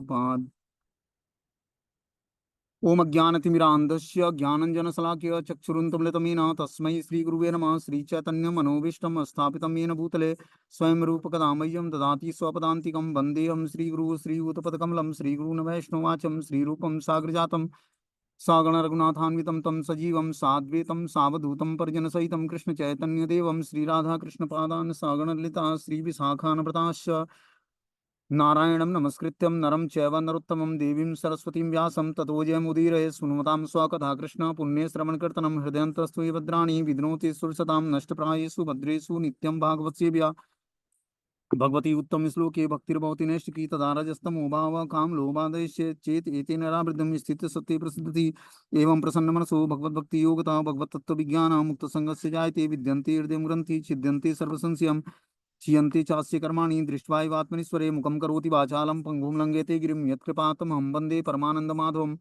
पाद ओम अज्ञानतिमिरान्धस्य ज्ञानञ्जनशलाकया चक्षुरुन्मीलितं तस्मै श्रीगुरुवे नमः। श्रीचैतन्यमनोभीष्टं स्थापितं येन भूतले स्वयं रूपकदा मह्यं ददाति स्वपदान्तिकं। वन्देऽहं श्रीगुरुः श्रीयुतपदकमलं श्रीगुरून् वैष्णवाचं श्रीरूपं साग्रजातं सागणरघुनाथान्वितं तं सजीवं साद्वैतं सावधूतं परिजनसहितं कृष्णचैतन्यदेवं श्रीराधाकृष्णपादान् सागणललिता श्रीविशाखान्विताश्च नारायणं नमस्कृत्यं नरं चैव नरोत्तमं देवीं सरस्वतीं व्यासं ततो जयमुदीरये। सुनुमतां स्वकथा कृष्ण पुण्ये श्रवणकीर्तनं हृदयन्तस्तु ये भद्राणि विघ्नोति सुरसतां नष्टप्रायेषु भद्रेषु नित्यं भागवतसेव्या भगवती उत्तम श्लोके भक्तिर्भवति नैष्टिकी तदा रजस्तमो भावः काम लोभादेशे चेत एतेन रावृद्धं स्थित सत्ये प्रसिद्धति। एवं प्रसन्न मनसो भगवद्भक्ति योगता भगवत तत्व विज्ञान मुक्त संगस्य जायते विद्यन्ते हृदय मुरन्ति छिद्यन्ते सर्वसंशयम् क्षीयन्ते चास्य कर्माणि दृष्ट्वा एवात्मनीश्वरे मुखं करोति वाचालं पंगुं लंघयते गिरिं यत्कृपातमहं वन्दे परमानन्दमाधवं।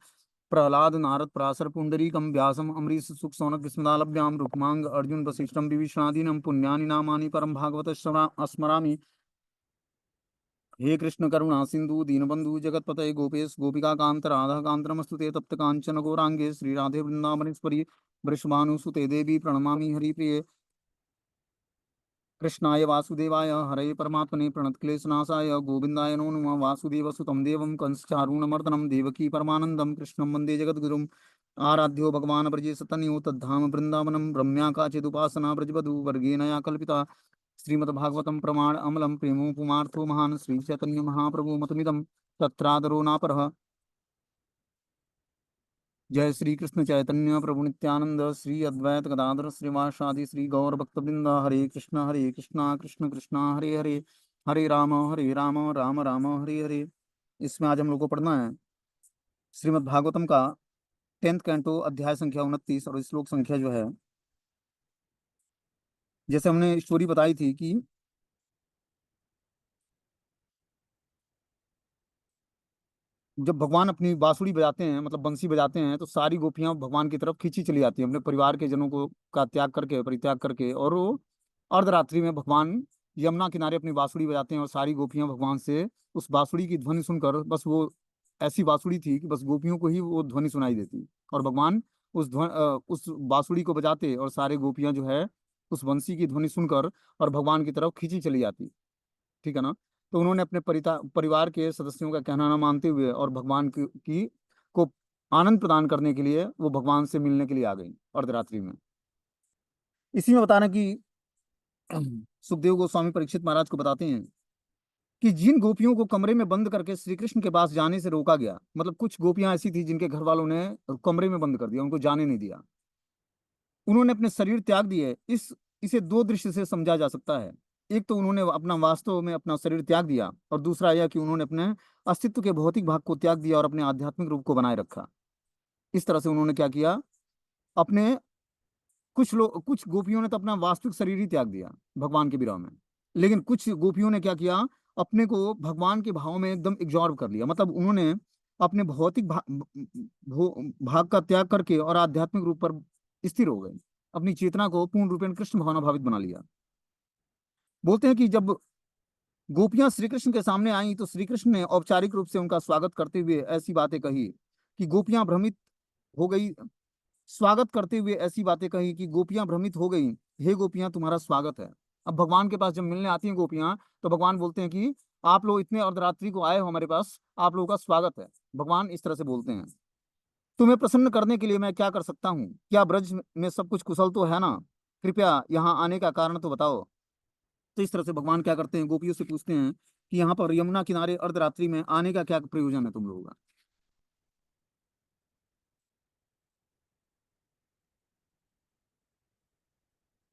प्रह्लाद नारद पराशर पुंडरीकं व्यासम् अम्बरीश सुख सौनक विस्मदालभ्यां रुक्मांग अर्जुन वसिष्ठं विभीषणादीनं पुण्यानि नामानि परं भागवत स्मरामि। हे कृष्ण करुणा सिंधु दीनबंधु जगतपतये गोपेश गोपिका कांत राधा कांत नमस्तुते तप्त कांचन गौरांगे श्रीराधे वृंदावनेश्वरी वृषभानुसुते देवी प्रणमामि हरिप्रिये। कृष्णाय वासुदेवाय हरे परमात्मने प्रणतक्लेशनाशाय गोविंदाय नमो नमः। वासुदेवसुतं देवं कंसचारूणमर्दनं देवकी परमानन्दं कृष्णं वन्दे जगद्गुरुम्। आराध्यो भगवान् ब्रजेशतनयो तद्धाम वृन्दावनं रम्या काचिदुपासना ब्रजवधू वर्गेण या कल्पिता। श्रीमद्भागवतं प्रमाण अमलं प्रेमोपमार्थो महान् श्रीचैतन्य महाप्रभु मतमिदं तत्रादरो नापरः। जय श्री कृष्ण चैतन्य प्रभु नित्यानंद श्री अद्वैत गदाधर श्रीवासादि श्री गौर भक्तवृंद। हरे कृष्णा कृष्ण कृष्णा हरे हरे हरे राम राम राम हरे हरे। इसमें आज हम लोग को पढ़ना है श्रीमद् भागवतम का 10th कैंटो अध्याय संख्या 29 और श्लोक संख्या जो है, जैसे हमने स्टोरी बताई थी कि जब भगवान अपनी बांसुरी बजाते हैं मतलब बंसी बजाते हैं तो सारी गोपियां भगवान की तरफ खींची चली जाती हैं अपने परिवार के जनों को का त्याग करके परित्याग करके। और वो अर्धरात्रि में भगवान यमुना किनारे अपनी बांसुरी बजाते हैं और सारी गोपियां भगवान से उस बांसुरी की ध्वनि सुनकर, बस वो ऐसी बांसुरी थी कि बस गोपियों को ही वो ध्वनि सुनाई देती और भगवान उस बांसुरी को बजाते और सारे गोपियां जो है उस बंसी की ध्वनि सुनकर और भगवान की तरफ खींची चली जाती। ठीक है ना। तो उन्होंने अपने परिवार के सदस्यों का कहना न मानते हुए और भगवान की को आनंद प्रदान करने के लिए वो भगवान से मिलने के लिए आ गई अर्धरात्रि में। इसी में बताना कि सुखदेव गोस्वामी परीक्षित महाराज को बताते हैं कि जिन गोपियों को कमरे में बंद करके श्री कृष्ण के पास जाने से रोका गया, मतलब कुछ गोपियां ऐसी थी जिनके घर वालों ने कमरे में बंद कर दिया, उनको जाने नहीं दिया, उन्होंने अपने शरीर त्याग दिए। इसे दो दृष्टि से समझा जा सकता है। एक तो उन्होंने अपना वास्तव में अपना शरीर त्याग दिया और दूसरा यह कि उन्होंने अपने अस्तित्व के भौतिक भाग को त्याग दिया और अपने आध्यात्मिक रूप को बनाए रखा। इस तरह से उन्होंने क्या किया, अपने कुछ गोपियों ने तो अपना वास्तविक शरीर ही त्याग दिया भगवान के विरह में, लेकिन कुछ गोपियों ने क्या किया, अपने को भगवान के भाव में एकदम एब्जॉर्ब कर लिया। मतलब उन्होंने अपने भौतिक भाग का त्याग करके और आध्यात्मिक रूप पर स्थिर हो गए, अपनी चेतना को पूर्ण रूपेण कृष्ण भावनाभावित बना लिया। बोलते हैं कि जब गोपियां श्री कृष्ण के सामने आई तो श्री कृष्ण ने औपचारिक रूप से उनका स्वागत करते हुए ऐसी बातें कही कि गोपियां भ्रमित हो गई। स्वागत करते हुए ऐसी बातें कही कि गोपियां भ्रमित हो गई। हे गोपियां, तुम्हारा स्वागत है। अब भगवान के पास जब मिलने आती हैं गोपियां तो भगवान बोलते हैं कि आप लोग इतने अर्धरात्रि को आए हो हमारे पास, आप लोगों का स्वागत है। भगवान इस तरह से बोलते हैं, तुम्हें प्रसन्न करने के लिए मैं क्या कर सकता हूँ? क्या ब्रज में सब कुछ कुशल तो है ना? कृपया यहाँ आने का कारण तो बताओ। तो इस तरह से भगवान क्या करते हैं, गोपियों से पूछते हैं कि यहाँ पर यमुना किनारे अर्धरात्रि में आने का क्या प्रयोजन है तुम लोगों का?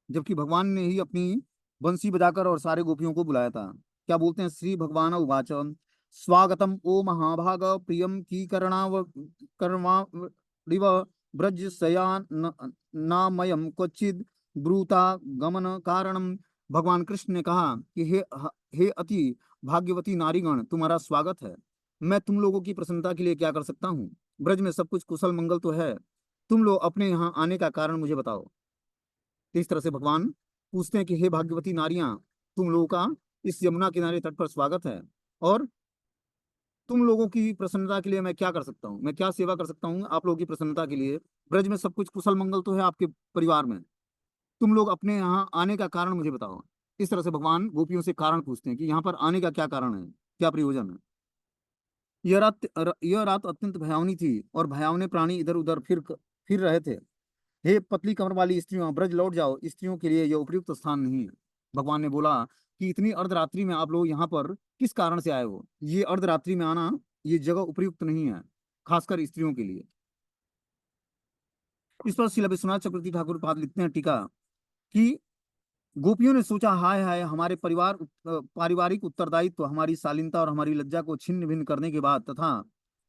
जबकि भगवान ने ही अपनी बंसी बजाकर और सारे गोपियों को बुलाया था। क्या बोलते हैं, श्री भगवान उवाच स्वागतम ओ महाभाग प्रियम की कर्णा ब्रज शयान नामयम क्वचिद ब्रूता गमन कारणम। भगवान कृष्ण ने कहा कि हे अति भाग्यवती नारीगण, तुम्हारा स्वागत है। मैं तुम लोगों की प्रसन्नता के लिए क्या कर सकता हूँ? ब्रज में सब कुछ कुशल मंगल तो है, तुम लोग अपने यहाँ आने का कारण मुझे बताओ। तो इस तरह से भगवान पूछते हैं कि हे भाग्यवती नारियां, तुम लोगों का इस यमुना किनारे तट पर स्वागत है। और तुम लोगों की प्रसन्नता के लिए मैं क्या कर सकता हूँ, मैं क्या सेवा कर सकता हूँ आप लोगों की प्रसन्नता के लिए। ब्रज में सब कुछ कुशल मंगल तो है आपके परिवार में, तुम लोग अपने यहाँ आने का कारण मुझे बताओ। इस तरह से भगवान गोपियों से कारण पूछते हैं कि यहाँ पर आने का क्या कारण है, क्या प्रयोजन है। यह रात अत्यंत भयावनी थी और भयावने प्राणी इधर उधर फिर रहे थे। हे पतली कमर वाली स्त्रियों, ब्रज लौट जाओ, स्त्रियों के लिए यह उपयुक्त स्थान नहीं है। भगवान ने बोला कि इतनी अर्धरात्रि में आप लोग यहाँ पर किस कारण से आए हो, ये अर्धरात्रि में आना, ये जगह उपयुक्त नहीं है, खासकर स्त्रियों के लिए। इस पर श्रील विश्वनाथ चक्रवर्ती ठाकुर पाद लिखते हैं टीका कि गोपियों ने सोचा, हाय हाय, हमारे पारिवारिक उत्तरदायित्व, हमारी शालीनता और हमारी लज्जा को छिन्न भिन्न करने के बाद तथा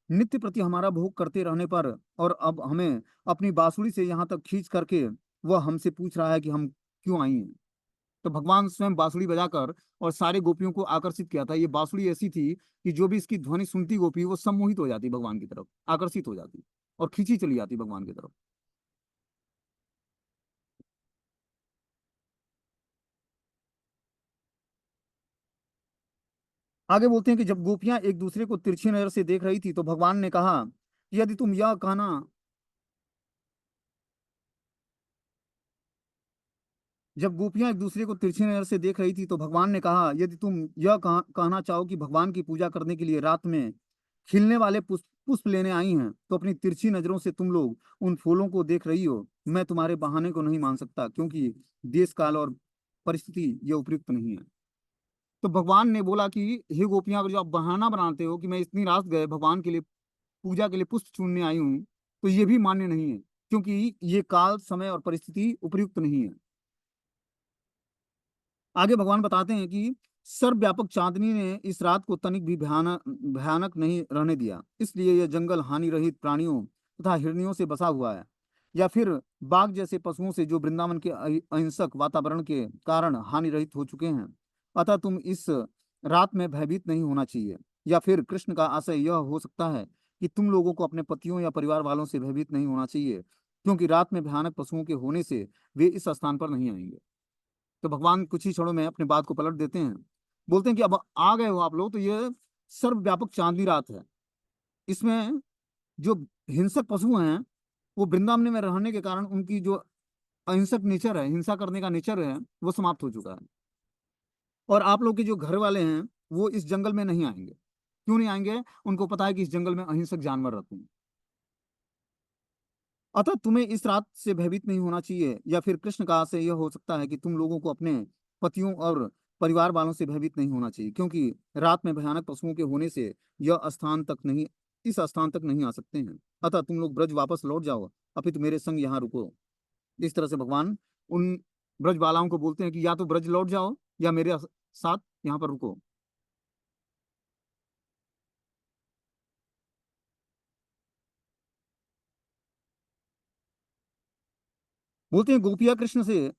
नित्य प्रति हमारा भोग करते रहने पर, और अब हमें अपनी बांसुरी से यहाँ तक खींच करके वह हमसे पूछ रहा है कि हम क्यों आई हैं। तो भगवान स्वयं बांसुरी बजाकर और सारे गोपियों को आकर्षित किया था। ये बांसुरी ऐसी थी कि जो भी इसकी ध्वनि सुनती गोपी वो सम्मोहित हो जाती भगवान की तरफ, आकर्षित हो जाती और खींची चली जाती भगवान की तरफ। आगे बोलते हैं कि जब गोपियां एक दूसरे को तिरछी नजर से देख रही थी तो भगवान ने कहा कि यदि तुम यह कहना जब गोपियां एक दूसरे को तिरछी नजर से देख रही थी तो भगवान ने कहा, यदि तुम यह कहना चाहो कि भगवान की पूजा करने के लिए रात में खिलने वाले पुष्प पुष्प लेने आई हैं, तो अपनी तिरछी नजरों से तुम लोग उन फूलों को देख रही हो। मैं तुम्हारे बहाने को नहीं मान सकता, क्योंकि देश काल और परिस्थिति ये उपयुक्त नहीं है। तो भगवान ने बोला कि हे गोपियां, अगर जो आप बहाना बनाते हो कि मैं इतनी रात गए भगवान के लिए पूजा के लिए पुष्प चुनने आई हूँ, तो ये भी मान्य नहीं है, क्योंकि ये काल समय और परिस्थिति उपयुक्त नहीं है। आगे भगवान बताते हैं कि सर्वव्यापक चांदनी ने इस रात को तनिक भी भयानक भयानक नहीं रहने दिया, इसलिए यह जंगल हानि रहित प्राणियों तथा हिरनियों से बसा हुआ है, या फिर बाघ जैसे पशुओं से जो वृंदावन के अहिंसक वातावरण के कारण हानि रहित हो चुके हैं। अतः तुम इस रात में भयभीत नहीं होना चाहिए। या फिर कृष्ण का आशय यह हो सकता है कि तुम लोगों को अपने पतियों या परिवार वालों से भयभीत नहीं होना चाहिए, क्योंकि रात में भयानक पशुओं के होने से वे इस स्थान पर नहीं आएंगे। तो भगवान कुछ ही क्षणों में अपने बात को पलट देते हैं, बोलते हैं कि अब आ गए हो आप लोग, तो ये सर्वव्यापक चांदनी रात है, इसमें जो हिंसक पशु हैं वो वृंदावन में रहने के कारण उनकी जो अहिंसक नेचर है, हिंसा करने का नेचर है, वो समाप्त हो चुका है। और आप लोग के जो घर वाले हैं वो इस जंगल में नहीं आएंगे। क्यों नहीं आएंगे? उनको पता है कि इस जंगल में अहिंसक जानवर रहते हैं। अतः तुम्हें इस रात से भयभीत नहीं होना चाहिए। या फिर कृष्ण का आशय यह हो सकता है कि तुम लोगों को अपने पतियों और परिवार वालों से भयभीत नहीं होना चाहिए, क्योंकि रात में भयानक पशुओं के होने से यह स्थान तक नहीं इस स्थान तक नहीं आ सकते हैं। अतः तुम लोग ब्रज वापस लौट जाओ, अपितु मेरे संग यहाँ रुको। इस तरह से भगवान उन ब्रज बालाओं को बोलते हैं कि या तो ब्रज लौट जाओ या मेरे साथ यहाँ पर रुको। बोलते हैं गोपिया कृष्ण से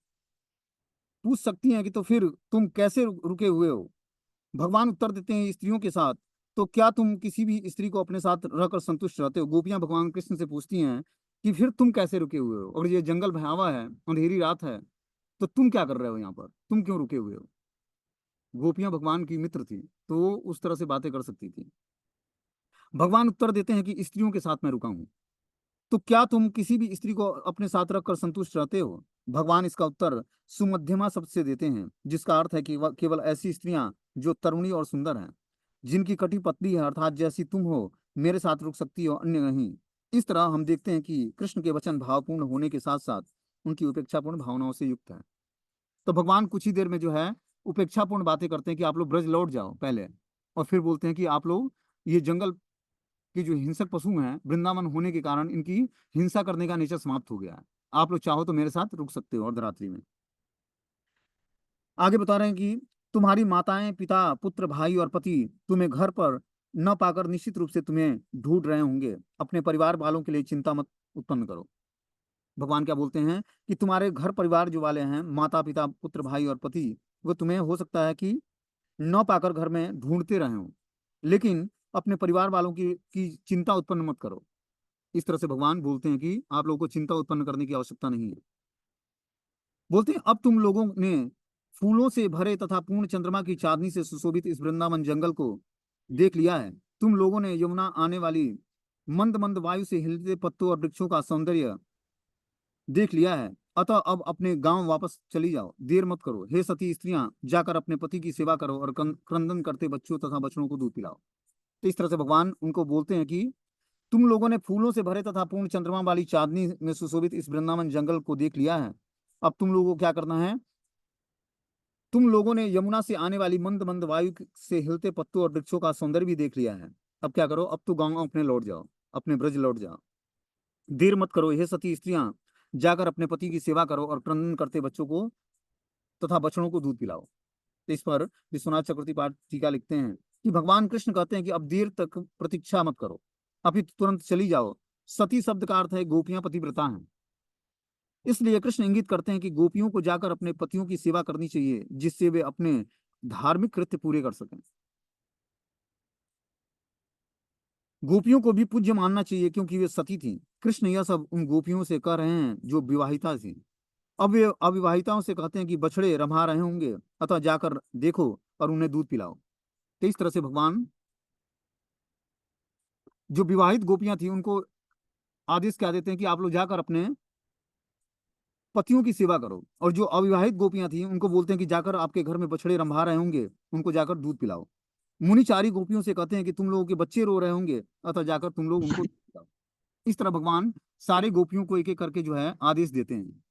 पूछ सकती हैं कि तो फिर तुम कैसे रुके हुए हो। भगवान उत्तर देते हैं, स्त्रियों के साथ। तो क्या तुम किसी भी स्त्री को अपने साथ रहकर संतुष्ट रहते हो? गोपियां भगवान कृष्ण से पूछती हैं कि फिर तुम कैसे रुके हुए हो, और ये जंगल भयावह है, अंधेरी रात है, तो तुम क्या कर रहे हो यहाँ पर, तुम क्यों रुके हुए हो? गोपियां भगवान की मित्र थी, तो वो उस तरह से बातें कर सकती थी। भगवान उत्तर देते हैं कि स्त्रियों के साथ मैं रुका हूँ। तो क्या तुम किसी भी स्त्री को अपने साथ रखकर संतुष्ट रहते हो? भगवान इसका उत्तर सुमध्यमा शब्द से देते हैं, जिसका अर्थ है कि वह केवल ऐसी स्त्रियां जो तरुणी और सुंदर हैं, जिनकी कटी पतली है, अर्थात जैसी तुम हो, मेरे साथ रुक सकती हो, अन्य नहीं। इस तरह हम देखते हैं कि कृष्ण के वचन भावपूर्ण होने के साथ साथ उनकी उपेक्षापूर्ण भावनाओं से युक्त है। तो भगवान कुछ ही देर में जो है उपेक्षापूर्ण बातें करते हैं कि आप लोग ब्रज लौट जाओ पहले, और फिर बोलते हैं कि आप लोग ये जंगल कि जो हिंसक पशु हैं वृंदावन होने के कारण इनकी हिंसा करने का नेचर समाप्त हो गया है। आप लोग चाहो तो मेरे साथ रुक सकते हो अर्धरात्रि में। आगे बता रहे हैं कि तुम्हारी माताएं, पिता, पुत्र, भाई और पति तुम्हें घर पर न पाकर निश्चित रूप से तुम्हें ढूंढ रहे होंगे। अपने परिवार वालों के लिए चिंता मत उत्पन्न करो। भगवान क्या बोलते हैं कि तुम्हारे घर परिवार जो वाले हैं, माता, पिता, पुत्र, भाई और पति, वो तुम्हें हो सकता है कि न पाकर घर में ढूंढते रहे हों, लेकिन अपने परिवार वालों की चिंता उत्पन्न मत करो। इस तरह से भगवान बोलते हैं कि आप लोगों को चिंता उत्पन्न करने की आवश्यकता नहीं है। बोलते हैं अब तुम लोगों ने फूलों से भरे तथा पूर्ण चंद्रमा की चांदनी से सुशोभित इस वृंदावन जंगल को देख लिया है। तुम लोगों ने यमुना आने वाली मंद मंद वायु से हिलते पत्तों और वृक्षों का सौंदर्य देख लिया है, अतः अब अपने गांव वापस चली जाओ, देर मत करो। हे सती स्त्रियां, जाकर अपने पति की सेवा करो और क्रंदन करते बच्चों तथा बछड़ों को दूध पिलाओ। तो इस तरह से भगवान उनको बोलते हैं कि तुम लोगों ने फूलों से भरे तथा पूर्ण चंद्रमा वाली चांदनी में सुशोभित इस वृंदावन जंगल को देख लिया है। अब तुम लोगों को क्या करना है? तुम लोगों ने यमुना से आने वाली मंद मंद वायु से हिलते पत्तों और वृक्षों का सौंदर्य भी देख लिया है। अब क्या करो? अब तो गांव अपने लौट जाओ, अपने ब्रज लौट जाओ, देर मत करो। हे सती स्त्रियां, जाकर अपने पति की सेवा करो और क्रंदन करते बच्चों को तथा बछड़ों को दूध पिलाओ। तो इस पर विश्वनाथ चक्रवर्ती पाठ टीका लिखते हैं कि भगवान कृष्ण कहते हैं कि अब देर तक प्रतीक्षा मत करो, अभी तुरंत चली जाओ। सती शब्द का अर्थ है गोपियां पतिव्रता हैं, इसलिए कृष्ण इंगित करते हैं कि गोपियों को जाकर अपने पतियों की सेवा करनी चाहिए, जिससे वे अपने धार्मिक कृत्य पूरे कर सकें। गोपियों को भी पूज्य मानना चाहिए क्योंकि वे सती थीं। कृष्ण यह सब उन गोपियों से कह रहे हैं जो विवाहिता थीं। अब वे अविवाहिताओं से कहते हैं कि बछड़े रम्हा रहे होंगे, अतः जाकर देखो और उन्हें दूध पिलाओ। तो इस तरह से भगवान जो विवाहित गोपियां थी उनको आदेश क्या देते हैं कि आप लोग जाकर अपने पतियों की सेवा करो, और जो अविवाहित गोपियां थी उनको बोलते हैं कि जाकर आपके घर में बछड़े रंभा रहे होंगे, उनको जाकर दूध पिलाओ। मुनिचारी गोपियों से कहते हैं कि तुम लोगों के बच्चे रो रहे होंगे, अतः जाकर तुम लोग उनको दूध पिलाओ। इस तरह भगवान सारे गोपियों को एक एक करके जो है आदेश देते हैं।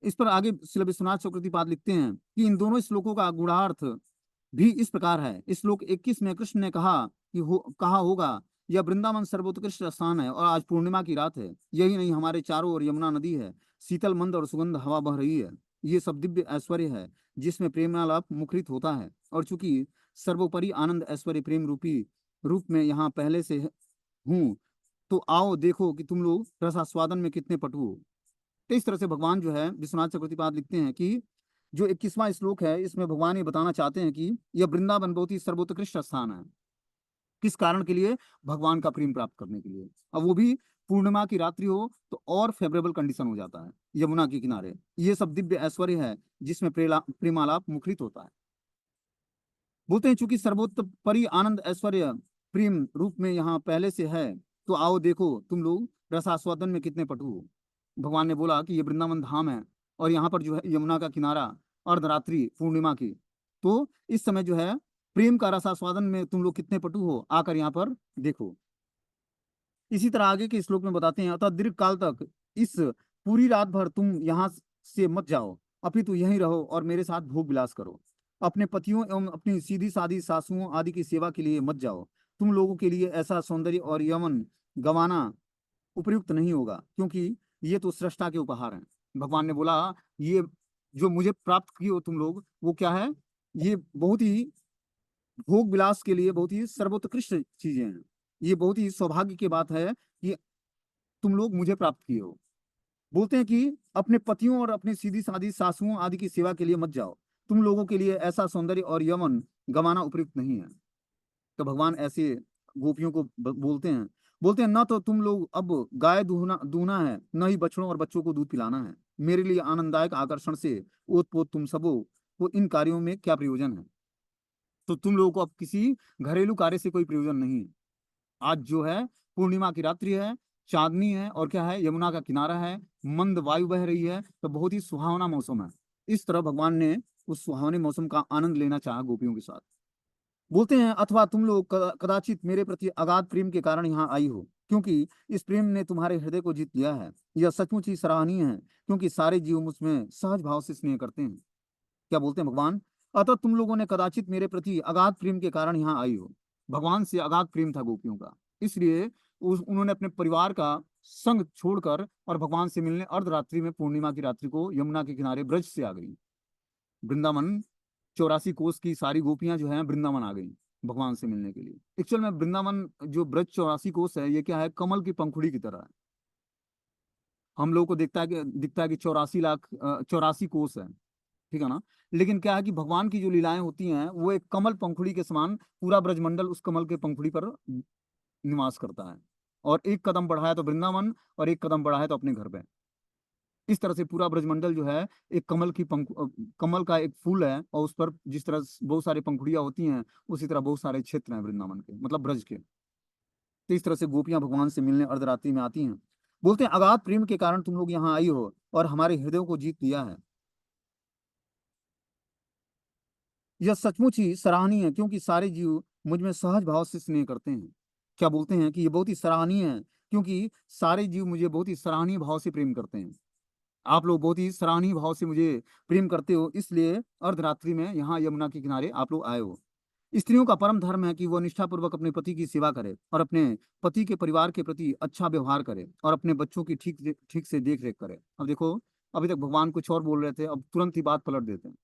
इस पर आगे श्री विश्वनाथ चक्रवर्ती पाद लिखते हैं कि इन दोनों श्लोकों का गूढ़ार्थ भी इस प्रकार है। श्लोक 21 में कृष्ण ने कहा होगा, यह वृंदावन सर्वोत्कृष्ट स्थान है और आज पूर्णिमा की रात है। यही नहीं, हमारे चारों ओर यमुना नदी है, शीतल मंद और सुगंध हवा बह रही है। ये सब दिव्य ऐश्वर्य है जिसमें प्रेमालाप मुखरित होता है, और चूंकि सर्वोपरि आनंद ऐश्वर्य प्रेम रूपी रूप में यहाँ पहले से हूँ, तो आओ देखो कि तुम लोग रसास्वादन में कितने पटु हो। तो इस तरह से भगवान जो है विश्वनाथ चक्रवर्ती पाद लिखते हैं कि जो 21वां श्लोक है इसमें भगवान ये बताना चाहते हैं कि यह वृंदावन बहुत ही सर्वोत्कृष्ट स्थान है। किस कारण के लिए? भगवान का प्रेम प्राप्त करने के लिए। अब वो भी पूर्णिमा की रात्रि हो तो और फेवरेबल कंडीशन हो जाता है। यमुना के किनारे ये सब दिव्य ऐश्वर्य है जिसमें प्रेमालाप मुखरित होता है। बोलते हैं चूंकि सर्वोत्परि आनंद ऐश्वर्य प्रेम रूप में यहाँ पहले से है, तो आओ देखो तुम लोग रसास्वादन में कितने पटु हो। भगवान ने बोला कि ये वृंदावन धाम है और यहाँ पर जो है यमुना का किनारा अर्धरात्रि पूर्णिमा की, तो इस समय जो है प्रेम का रसास्वादन में तुम लोग कितने पटु हो, आकर यहाँ पर देखो। इसी तरह आगे के श्लोक में बताते हैं, अतः दीर्घ काल तक इस पूरी रात भर तुम यहाँ से मत जाओ, अपितु यहीं रहो और मेरे साथ भोग विलास करो। अपने पतियों एवं अपनी सीधी सादी सासुओं आदि की सेवा के लिए मत जाओ। तुम लोगों के लिए ऐसा सौंदर्य और यौवन गंवाना उपयुक्त नहीं होगा, क्योंकि ये तो सृष्टा के उपहार हैं। भगवान ने बोला ये जो मुझे प्राप्त किए हो तुम लोग, वो क्या है? ये बहुत ही भोग विलास के लिए बहुत ही सर्वोत्कृष्ट चीजें हैं। ये बहुत ही सौभाग्य की बात है कि तुम लोग मुझे प्राप्त किए हो। बोलते हैं कि अपने पतियों और अपनी सीधी सादी सासुओं आदि की सेवा के लिए मत जाओ। तुम लोगों के लिए ऐसा सौंदर्य और यौवन गंवाना उपयुक्त नहीं है। तो भगवान ऐसे गोपियों को बोलते हैं ना तो तुम लोग अब गाय दूहना दूहना है, न ही बछड़ों और बच्चों को दूध पिलाना है। मेरे लिए आनंददायक आकर्षण से ओतपोत तुम सबों को इन कार्यों में क्या प्रयोजन है? तो तुम लोगों को अब किसी घरेलू कार्य से कोई प्रयोजन नहीं है। आज जो है पूर्णिमा की रात्रि है, चांदनी है, और क्या है, यमुना का किनारा है, मंद वायु बह रही है, तो बहुत ही सुहावना मौसम है। इस तरह भगवान ने उस सुहावने मौसम का आनंद लेना चाहा गोपियों के साथ। बोलते हैं अथवा तुम लोग कदाचित मेरे प्रति अगाध प्रेम के कारण यहाँ आई हो, क्योंकि इस प्रेम ने तुम्हारे हृदय को जीत लिया है। यह सचमुच ही सराहनीय है, क्योंकि सारे जीव मुझमें सहज भाव से स्नेह करते हैं। क्या बोलते हैं भगवान? अतः तुम लोगों ने कदाचित मेरे प्रति अगाध प्रेम के कारण यहाँ आई हो। भगवान से अगाध प्रेम था गोपियों का, इसलिए उन्होंने अपने परिवार का संग छोड़कर और भगवान से मिलने अर्धरात्रि में पूर्णिमा की रात्रि को यमुना के किनारे ब्रज से आ गई। वृंदावन 84 कोस की सारी गोपियां जो है वृंदावन आ गई भगवान से मिलने के लिए। एक्चुअल में वृंदावन जो ब्रज 84 कोस है, ये क्या है, कमल की पंखुड़ी की तरह है। हम लोगों को दिखता है कि 84 लाख 84 कोस है, ठीक है ना। लेकिन क्या है कि भगवान की जो लीलाएं होती हैं वो एक कमल पंखुड़ी के समान, पूरा ब्रजमंडल उस कमल के पंखुड़ी पर निवास करता है। और एक कदम बढ़ाया तो वृंदावन, और एक कदम बढ़ाया तो अपने घर पे। इस तरह से पूरा ब्रजमंडल जो है एक कमल का एक फूल है, और उस पर जिस तरह बहुत सारी पंखुड़ियां होती हैं, उसी तरह बहुत सारे क्षेत्र हैं वृंदावन के, मतलब ब्रज के। तो इस तरह से गोपियां भगवान से मिलने अर्धरात्रि में आती हैं। बोलते हैं अगाध प्रेम के कारण तुम लोग यहाँ आई हो और हमारे हृदयों को जीत लिया है। यह सचमुच ही सराहनीय है, क्योंकि सारे जीव मुझ में सहज भाव से स्नेह करते हैं। क्या बोलते हैं कि ये बहुत ही सराहनीय है, क्योंकि सारे जीव मुझे बहुत ही सराहनीय भाव से प्रेम करते हैं। आप लोग बहुत ही सराहनीय भाव से मुझे प्रेम करते हो, इसलिए अर्धरात्रि में यहाँ यमुना के किनारे आप लोग आए हो। स्त्रियों का परम धर्म है कि वो निष्ठापूर्वक अपने पति की सेवा करे और अपने पति के परिवार के प्रति अच्छा व्यवहार करे और अपने बच्चों की ठीक ठीक से देख रेख करे। अब देखो, अभी तक भगवान कुछ और बोल रहे थे, अब तुरंत ही बात पलट देते हैं।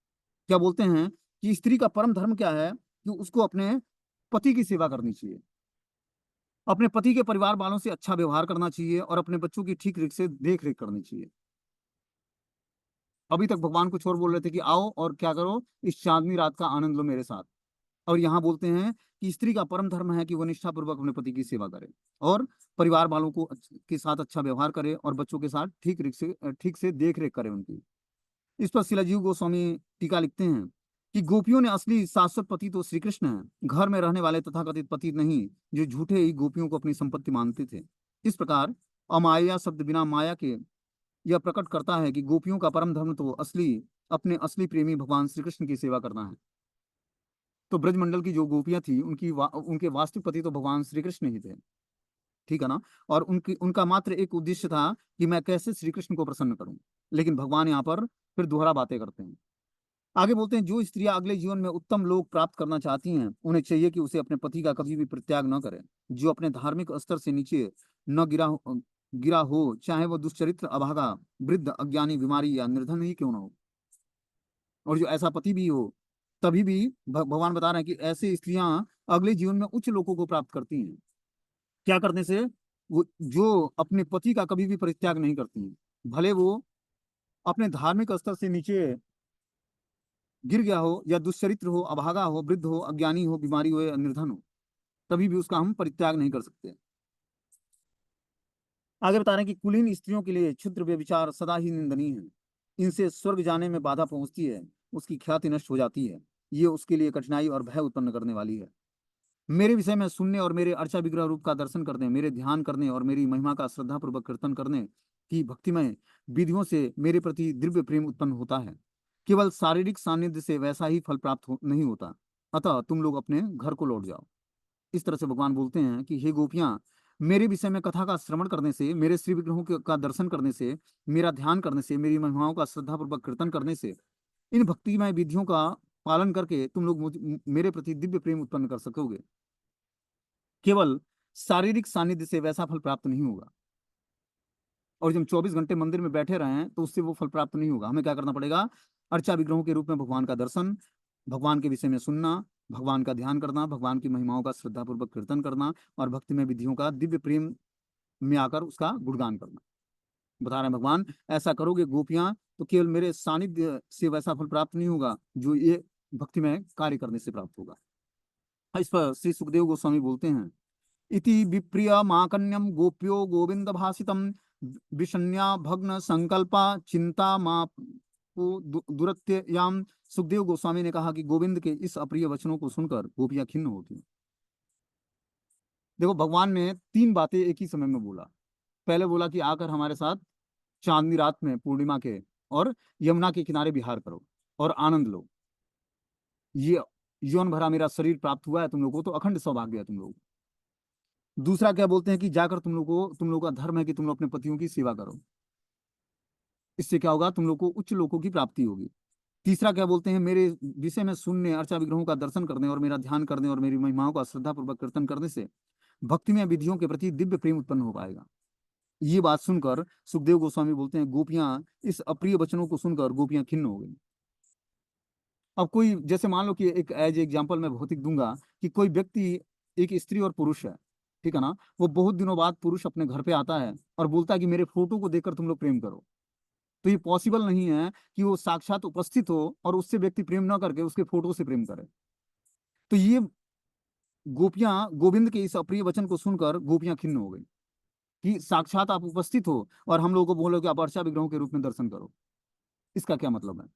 क्या बोलते हैं कि स्त्री का परम धर्म क्या है, कि उसको अपने पति की सेवा करनी चाहिए, अपने पति के परिवार वालों से अच्छा व्यवहार करना चाहिए और अपने बच्चों की ठीक से देख रेख करनी चाहिए। अभी तक भगवान कुछ और बोल रहे थे कि आओ और क्या करो, इस चांदनी रात का आनंद लो मेरे साथ। और यहाँ बोलते हैं कि स्त्री का परम धर्म है कि वो निष्ठापूर्वक अपने पति की सेवा करे और परिवार वालों को के साथ अच्छा व्यवहार करे और बच्चों के साथ ठीक से देख रेख करे उनकी। इस पर शिलाजीव गोस्वामी टीका लिखते हैं कि गोपियों ने असली शाश्वत पति तो श्री कृष्ण है, घर में रहने वाले तथाकथित पति नहीं, जो झूठे ही गोपियों को अपनी संपत्ति मानते थे। इस प्रकार अमाया शब्द बिना माया के यह प्रकट करता है कि गोपियों का परम धर्म तो अपने असली प्रेमी भगवान श्री कृष्ण की सेवा करना है। तो ब्रजमंडल की जो गोपियां थी, उनके वास्तविक पति तो भगवान श्री कृष्ण ही थे, ठीक है ना। और उनका मात्र एक उद्देश्य था कि मैं कैसे श्री कृष्ण को प्रसन्न करूं। लेकिन भगवान यहाँ पर फिर दोहरा बातें करते हैं। आगे बोलते हैं, जो स्त्रियां अगले जीवन में उत्तम लोक प्राप्त करना चाहती हैं, उन्हें चाहिए कि उसे अपने पति का कभी भी परित्याग न करें। जो अपने धार्मिक स्तर से नीचे न गिरा हो, चाहे वो दुष्चरित्र, अभागा, वृद्ध, अज्ञानी, बीमारी या निर्धन ही क्यों न हो, और जो ऐसा पति भी हो, तभी भी भगवान बता रहे हैं कि ऐसी स्त्रियां अगले जीवन में उच्च लोकों को प्राप्त करती हैं। क्या करने से? वो जो अपने पति का कभी भी परित्याग नहीं करती हैं, भले वो अपने धार्मिक स्तर से नीचे गिर गया हो या दुष्चरित्र हो, अभागा हो, वृद्ध हो, अज्ञानी हो, बीमारी हो या निर्धन हो, तभी भी उसका हम परित्याग नहीं कर सकते। आगे बता रहे हैं कि कुलीन स्त्रियों के लिए क्षुद्र व्यभिचार सदा ही निंदनीय है। इनसे स्वर्ग जाने में बाधा पहुंचती है, उसकी ख्याति नष्ट हो जाती है, ये उसके लिए कठिनाई और भय उत्पन्न करने वाली है। मेरे विषय में सुनने और मेरे अर्चा विग्रह रूप का दर्शन करने, मेरे ध्यान करने और मेरी महिमा का श्रद्धापूर्वक कीर्तन करने की भक्तिमय विधियों से मेरे प्रति दिव्य प्रेम उत्पन्न होता है। केवल शारीरिक सानिध्य से वैसा ही फल नहीं होता। अतः तुम लोग अपने घर को लौट जाओ। इस तरह से भगवान बोलते हैं कि हे गोपियां, मेरे विषय में कथा का श्रवण करने से, मेरे श्री विग्रहों का दर्शन करने से, मेरा ध्यान करने से, मेरी महिमाओं का श्रद्धापूर्वक कीर्तन करने से, इन भक्तिमय विधियों का पालन करके तुम लोग मेरे प्रति दिव्य प्रेम उत्पन्न कर सकोगे। केवल शारीरिक सानिध्य से वैसा फल प्राप्त नहीं होगा। और जब 24 घंटे मंदिर में बैठे रहे हैं तो उससे वो फल प्राप्त नहीं होगा। हमें क्या करना पड़ेगा? अर्चा विग्रहों के रूप में भगवान का दर्शन, भगवान के विषय में सुनना, भगवान का ध्यान करना, भगवान की महिमाओं का श्रद्धापूर्वक कीर्तन करना और भक्ति में विधियों का दिव्य प्रेम में आकर उसका गुणगान करना। बता रहे हैं भगवान, ऐसा करोगे गोपियां तो केवल मेरे सानिध्य से वैसा फल प्राप्त नहीं होगा जो ये भक्ति में कार्य करने से प्राप्त होगा। इस पर श्री सुखदेव गोस्वामी बोलते हैं, इति विप्रिय माकन्यम गोप्यो गोविंद भासितम विषण्या भग्न संकल्पा चिंता मा दुरत्याम। सुखदेव गोस्वामी ने कहा कि गोविंद के इस अप्रिय वचनों को सुनकर गोपियां खिन्न होती हैं। देखो, भगवान ने तीन बातें एक ही समय में बोला। पहले बोला कि आकर हमारे साथ चांदनी रात में पूर्णिमा के और यमुना के किनारे विहार करो और आनंद लो। ये यौन भरा मेरा शरीर प्राप्त हुआ है तुम लोगों को, तो अखंड सौभाग्य है तुम लोगों को। दूसरा क्या बोलते हैं कि जाकर तुम लोगों का धर्म है कि तुम लोग अपने पतियों की सेवा करो। इससे क्या होगा? तुम लोग को उच्च लोकों की प्राप्ति होगी। तीसरा क्या बोलते हैं? मेरे विषय में सुनने, अर्चा विग्रहों का दर्शन करने और मेरा ध्यान करने और मेरी महिमाओं का श्रद्धापूर्वक कीर्तन करने से भक्तिमय विधियों के प्रति दिव्य प्रेम उत्पन्न हो पाएगा। ये बात सुनकर सुखदेव गोस्वामी बोलते हैं, गोपियां इस अप्रिय वचनों को सुनकर गोपियां खिन्न हो गई। अब कोई, जैसे मान लो कि एक एज एग्जाम्पल मैं भौतिक दूंगा कि कोई व्यक्ति, एक स्त्री और पुरुष है, ठीक है ना। वो बहुत दिनों बाद पुरुष अपने घर पे आता है और बोलता है कि मेरे फोटो को देखकर तुम लोग प्रेम करो। तो ये पॉसिबल नहीं है कि वो साक्षात उपस्थित हो और उससे व्यक्ति प्रेम ना करके उसके फोटो से प्रेम करे। तो ये गोपियां गोविंद के इस अप्रिय वचन को सुनकर गोपियां खिन्न हो गई। कि साक्षात आप उपस्थित हो और हम लोगों को बोलो कि आप अर्चा विग्रहों के रूप में दर्शन करो। इसका क्या मतलब है?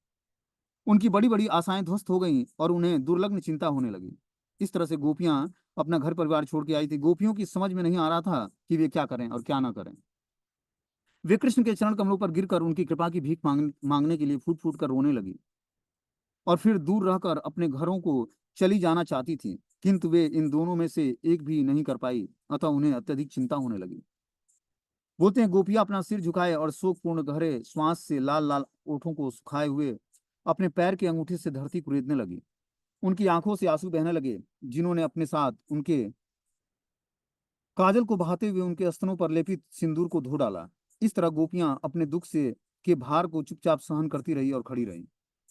उनकी बड़ी बड़ी आशाएं ध्वस्त हो गईं और उन्हें दुर्लग्न चिंता होने लगी। इस तरह से गोपियां अपना घर परिवार छोड़ के आई थी। गोपियों की समझ में नहीं आ रहा था कि वे क्या करें और क्या ना करें। वे कृष्ण के चरण कमलों पर गिरकर उनकी कृपा की भीख मांगने के लिए फूट फूट कर रोने लगी और फिर दूर रहकर अपने घरों को चली जाना चाहती थी, किंतु वे इन दोनों में से एक भी नहीं कर पाई। अतः उन्हें अत्यधिक चिंता होने लगी। बोलते हैं गोपियां अपना सिर झुकाए और शोकपूर्ण गहरे श्वास से लाल लाल ओठों को सुखाए हुए अपने पैर की अंगूठी से धरती कुरेदने लगी। उनकी आंखों से आंसू बहने लगे, जिन्होंने अपने साथ उनके काजल को बहाते हुए उनके स्तनों पर लेपित सिंदूर को धो डाला। इस तरह गोपियां अपने दुख से के भार को चुपचाप सहन करती रही और खड़ी रही।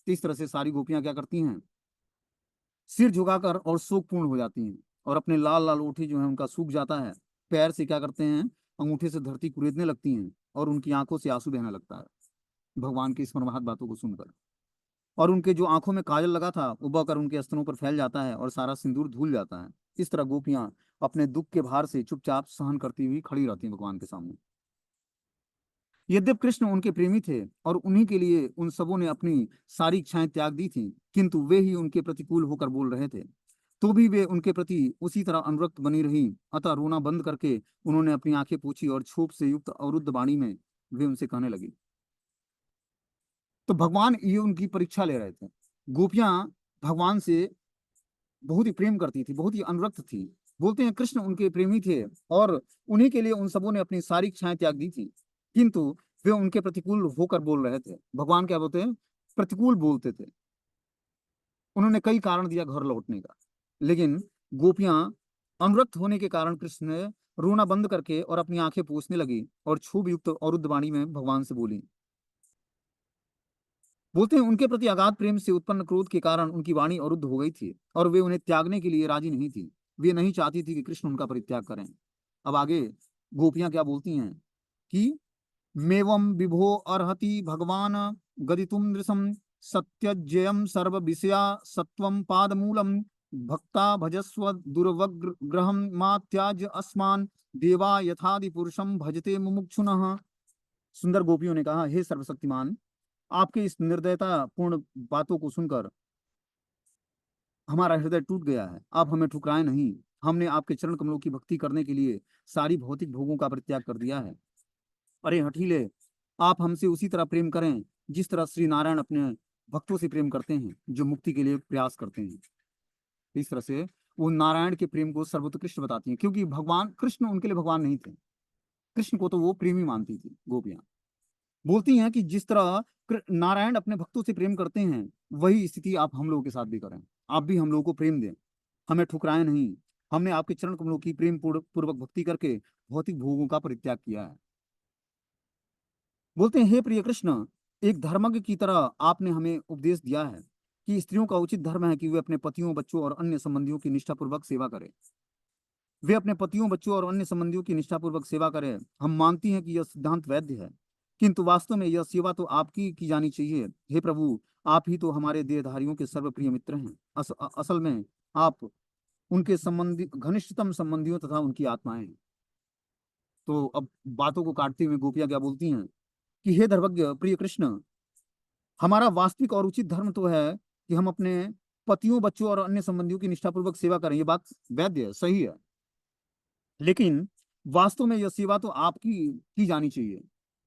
इस तरह से सारी गोपियां क्या करती हैं? सिर झुकाकर और शोकपूर्ण हो जाती हैं और अपने लाल लाल ओठी जो है उनका सूख जाता है। पैर से क्या करते हैं? अंगूठे से धरती कुरेदने लगती हैं और उनकी आंखों से आंसू बहने लगता है भगवान की इस मर्माहत बातों को सुनकर। और उनके जो आंखों में काजल लगा था वो बहकर उनके स्तनों पर फैल जाता है और सारा सिंदूर धुल जाता है। इस तरह गोपियां अपने दुख के भार से चुपचाप सहन करती हुई खड़ी रहती हैं भगवान के सामने। यद्यप कृष्ण उनके प्रेमी थे और उन्हीं के लिए उन सबों ने अपनी सारी इच्छाएं त्याग दी थी, किंतु वे ही उनके प्रतिकूल होकर बोल रहे थे, तो भी वे उनके प्रति उसी तरह अनुरक्त बनी रही। अतः रोना बंद करके उन्होंने अपनी आंखें पोंछी और क्षोभ से युक्त अवरुद्ध वाणी में वे उनसे कहने लगी। तो भगवान ये उनकी परीक्षा ले रहे थे। गोपियां भगवान से बहुत ही प्रेम करती थी, बहुत ही अनुरक्त थी। बोलते हैं कृष्ण उनके प्रेमी थे और उन्हीं के लिए उन सबों ने अपनी सारी इच्छाएं त्याग दी थी, किंतु वे उनके प्रतिकूल होकर बोल रहे थे। भगवान क्या बोलते हैं? प्रतिकूल बोलते थे। उन्होंने कई कारण दिया घर लौटने का, लेकिन गोपियां अनुरक्त होने के कारण कृष्ण ने रोना बंद करके और अपनी आंखें पोंछने लगी और क्षोभ युक्त और रुद्ध वाणी में भगवान से बोली। बोलते हैं उनके प्रति अगाध प्रेम से उत्पन्न क्रोध के कारण उनकी वाणी अरुद्ध हो गई थी और वे उन्हें त्यागने के लिए राजी नहीं थी। वे नहीं चाहती थी कि कृष्ण उनका परित्याग करें। अब आगे गोपियां क्या बोलती हैं कि मेवं विभो अर्हति भगवान गदितुम दृशम सत्यज्ययम सर्व विषया सत्वम पादमूलम भक्ता भजस्व दुर्वग्रहम मा त्याज अस्मान देवा यथादि पुरुषम भजते मुमुक्षुनः। सुंदर गोपियों ने कहा, हे सर्वशक्तिमान, आपके इस निर्दयता पूर्ण बातों को सुनकर हमारा हृदय टूट गया है। आप हमें ठुकराए नहीं। हमने आपके चरण कमलों की भक्ति करने के लिए सारी भौतिक भोगों का परित्याग कर दिया है। अरे हठीले, आप हमसे उसी तरह प्रेम करें जिस तरह श्री नारायण अपने भक्तों से प्रेम करते हैं जो मुक्ति के लिए प्रयास करते हैं। इस तरह से वो नारायण के प्रेम को सर्वोत्कृष्ट बताती हैं, क्योंकि भगवान कृष्ण उनके लिए भगवान नहीं थे। कृष्ण को तो वो प्रेमी मानती थी गोपियां। बोलती हैं कि जिस तरह नारायण अपने भक्तों से प्रेम करते हैं, वही स्थिति आप हम लोगों के साथ भी करें। आप भी हम लोगों को प्रेम दें, हमें ठुकराए नहीं। हमने आपके चरण कमलों की प्रेम पूर्वक भक्ति करके भौतिक भोगों का परित्याग किया है। बोलते हैं, हे प्रिय कृष्ण, एक धर्मज्ञ की तरह आपने हमें उपदेश दिया है कि स्त्रियों का उचित धर्म है कि वे अपने पतियों, बच्चों और अन्य संबंधियों की निष्ठापूर्वक सेवा करें। वे अपने पतियों, बच्चों और अन्य संबंधियों की निष्ठापूर्वक सेवा करें। हम मानती हैं कि यह सिद्धांत वैध है, किंतु वास्तव में यह सेवा तो आपकी की जानी चाहिए। हे प्रभु, आप ही तो हमारे देहधारियों के सर्वप्रिय मित्र हैं। असल में आप उनके संबंधी घनिष्ठतम संबंधियों तथा उनकी आत्माएं हैं। तो अब बातों को काटते हुए गोपियां क्या बोलती हैं कि हे धर्मज्ञ प्रिय कृष्ण, हमारा वास्तविक और उचित धर्म तो है कि हम अपने पतियों, बच्चों और अन्य संबंधियों की निष्ठापूर्वक सेवा करें। ये बात वैध है, सही है, लेकिन वास्तव में यह सेवा तो आपकी की जानी चाहिए।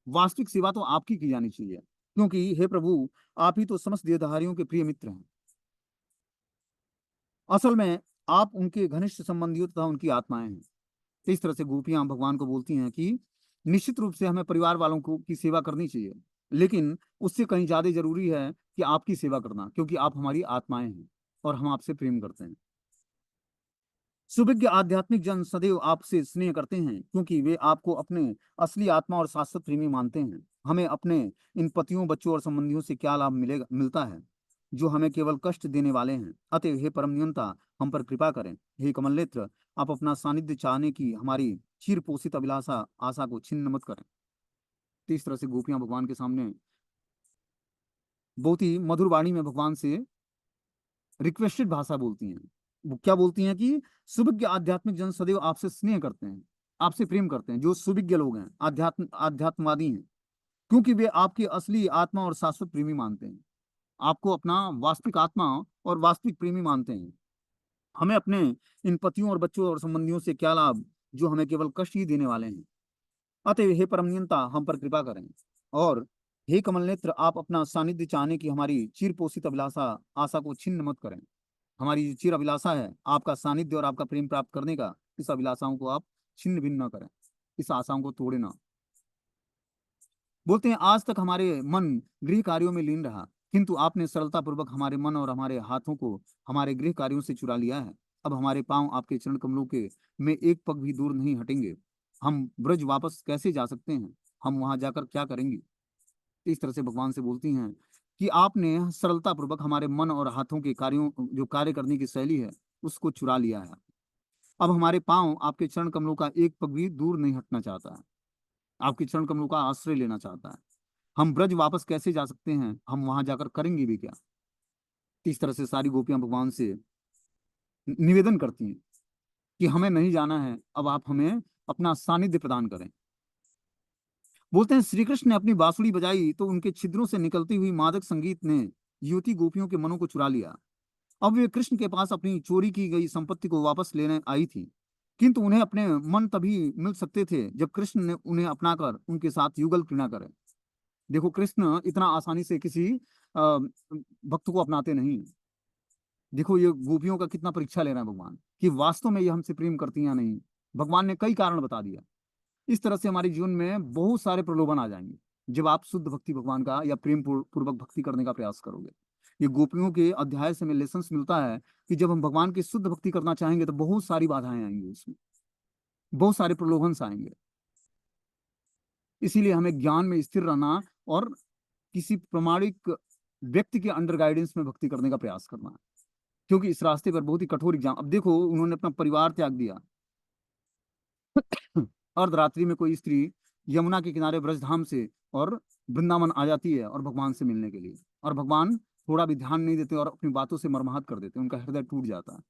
वास्तविक सेवा तो आपकी की जानी चाहिए, क्योंकि हे प्रभु, आप ही तो समस्त देहधारियों के प्रिय मित्र हैं। असल में आप उनके घनिष्ठ संबंधियों तथा उनकी आत्माएं हैं। तो इस तरह से गोपियां भगवान को बोलती हैं कि निश्चित रूप से हमें परिवार वालों को की सेवा करनी चाहिए, लेकिन उससे कहीं ज्यादा जरूरी है कि आपकी सेवा करना, क्योंकि आप हमारी आत्माएं हैं और हम आपसे प्रेम करते हैं। सुविज्ञ आध्यात्मिक जन सदैव आपसे स्नेह करते हैं, क्योंकि वे आपको अपने असली आत्मा और शाश्वत प्रेमी मानते हैं। हमें अपने इन पतियों, बच्चों और संबंधियों से क्या लाभ मिलता है जो हमें केवल कष्ट देने वाले हैं। अतः हे परम नियंता, हम पर कृपा करें। हे कमल नेत्र, आप अपना सानिध्य चाहने की हमारी चिर पोषित अभिलाषा आशा को छिन्न मत करें। तो इस तरह से गोपियां भगवान के सामने बहुत ही मधुर वाणी में भगवान से रिक्वेस्टेड भाषा बोलती हैं। वो क्या बोलती हैं कि सुविज्ञ आध्यात्मिक जन सदैव आपसे स्नेह करते हैं। आपसे प्रेम करते हैं, जो सुविज्ञ लोग हैं, आध्यात्मवादी हैं, क्योंकि वे आपकी असली आत्मा और शाश्वत प्रेमी मानते हैं। आपको अपना वास्तविक आत्मा और वास्तविक प्रेमी मानते हैं। हमें अपने इन पतियों और बच्चों और संबंधियों से क्या लाभ, जो हमें केवल कष्ट ही देने वाले हैं। अतः हे परम नियंता, हम पर कृपा करें। और हे कमल नेत्र, आप अपना सानिध्य चाहने की हमारी चिर पोषित अभिलाषा आशा को छिन्न मत करें। हमारी जो चिर अभिलाषा है आपका सानिध्य और आपका प्रेम प्राप्त करने का, इस अभिलाषाओं को आप छिन्न भिन्न न करें, इस आशाओं को तोड़े ना। बोलते हैं, आज तक हमारे मन गृह कार्यों में लीन रहा, किंतु आपने सरलता पूर्वक हमारे मन और हमारे हाथों को हमारे गृह कार्यों से चुरा लिया है। अब हमारे पांव आपके चरण कमलों के में एक पग भी दूर नहीं हटेंगे। हम ब्रज वापस कैसे जा सकते हैं? हम वहां जाकर क्या करेंगे? इस तरह से भगवान से बोलती हैं कि आपने सरलता पूर्वक हमारे मन और हाथों के कार्यों, जो कार्य करने की शैली है, उसको चुरा लिया है। अब हमारे पांव आपके चरण कमलों का एक पग भी दूर नहीं हटना चाहता है, आपके चरण कमलों का आश्रय लेना चाहता है। हम ब्रज वापस कैसे जा सकते हैं? हम वहां जाकर करेंगे भी क्या? इस तरह से सारी गोपियां भगवान से निवेदन करती हैं कि हमें नहीं जाना है, अब आप हमें अपना सानिध्य प्रदान करें। बोलते हैं, श्री कृष्ण ने अपनी बांसुरी बजाई तो उनके छिद्रों से निकलती हुई मादक संगीत ने युवती गोपियों के मनों को चुरा लिया। अब वे कृष्ण के पास अपनी चोरी की गई संपत्ति को वापस लेने आई थी, किंतु उन्हें अपने मन तभी मिल सकते थे जब कृष्ण ने उन्हें अपनाकर उनके साथ युगल क्रीड़ा करे। देखो, कृष्ण इतना आसानी से किसी भक्त को अपनाते नहीं। देखो, ये गोपियों का कितना परीक्षा ले रहा है भगवान, कि वास्तव में ये हमसे प्रेम करती हैं या नहीं। भगवान ने कई कारण बता दिया। इस तरह से हमारे जीवन में बहुत सारे प्रलोभन आ जाएंगे जब आप शुद्ध भक्ति भगवान का या प्रेम पूर्वक भक्ति करने का प्रयास करोगे। ये गोपियों के अध्याय से हमें लेसन मिलता है कि जब हम भगवान की शुद्ध भक्ति करना चाहेंगे तो बहुत सारी बाधाएं आएंगी, उसमें बहुत सारे प्रलोभन आएंगे। इसीलिए हमें ज्ञान में स्थिर रहना और किसी प्रमाणिक व्यक्ति के अंडर गाइडेंस में भक्ति करने का प्रयास करना है, क्योंकि इस रास्ते पर बहुत ही कठोर एग्जाम। अब देखो, उन्होंने अपना परिवार त्याग दिया। अर्धरात्रि में कोई स्त्री यमुना के किनारे ब्रजधाम से और वृंदावन आ जाती है और भगवान से मिलने के लिए, और भगवान थोड़ा भी ध्यान नहीं देते और अपनी बातों से मर्माहत कर देते, उनका हृदय टूट जाता है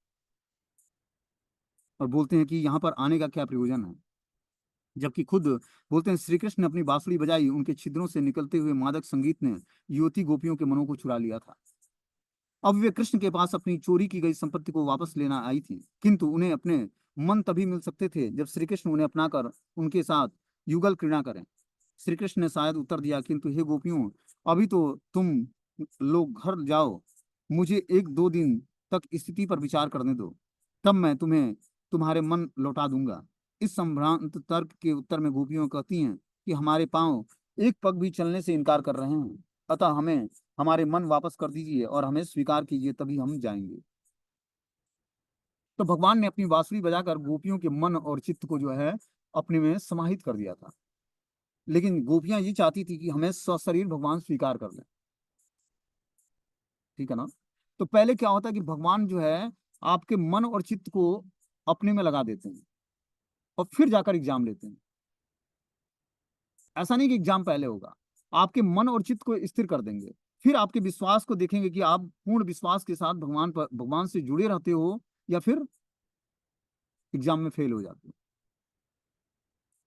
और बोलते हैं कि यहाँ पर आने का क्या प्रयोजन है। जबकि खुद बोलते हैं, श्री कृष्ण ने अपनी बांसुरी बजाई, उनके छिद्रों से निकलते हुए मादक संगीत ने युवती गोपियों के मनों को चुरा लिया था। अब वे कृष्ण के पास अपनी चोरी की गई संपत्ति को वापस लेना आई थी, किंतु उन्हें अपने मन तभी मिल सकते थे जब श्री कृष्ण उन्हें अपनाकर उनके साथ युगल क्रीड़ा करें। श्री कृष्ण ने शायद उत्तर दिया, किंतु हे गोपियों, अभी तो तुम लोग घर जाओ, मुझे एक दो दिन तक स्थिति पर विचार करने दो, तब मैं तुम्हें तुम्हारे मन लौटा दूंगा। इस संभ्रांत तर्क के उत्तर में गोपियों कहती हैं कि हमारे पांव एक पग भी चलने से इनकार कर रहे हैं, अतः हमें हमारे मन वापस कर दीजिए और हमें स्वीकार कीजिए, तभी हम जाएंगे। तो भगवान ने अपनी बांसुरी बजाकर गोपियों के मन और चित्त को जो है अपने में समाहित कर दिया था। लेकिन गोपियां ये चाहती थी कि हमें सशरीर भगवान स्वीकार कर लें, ठीक है ना। तो पहले क्या होता है कि भगवान जो है आपके मन और चित्त को अपने में लगा देते हैं और फिर जाकर एग्जाम लेते हैं। ऐसा नहीं कि एग्जाम पहले होगा, आपके मन और चित्त को स्थिर कर देंगे, फिर आपके विश्वास को देखेंगे कि आप पूर्ण विश्वास के साथ भगवान से जुड़े रहते हो या फिर एग्जाम में फेल हो जाते हो।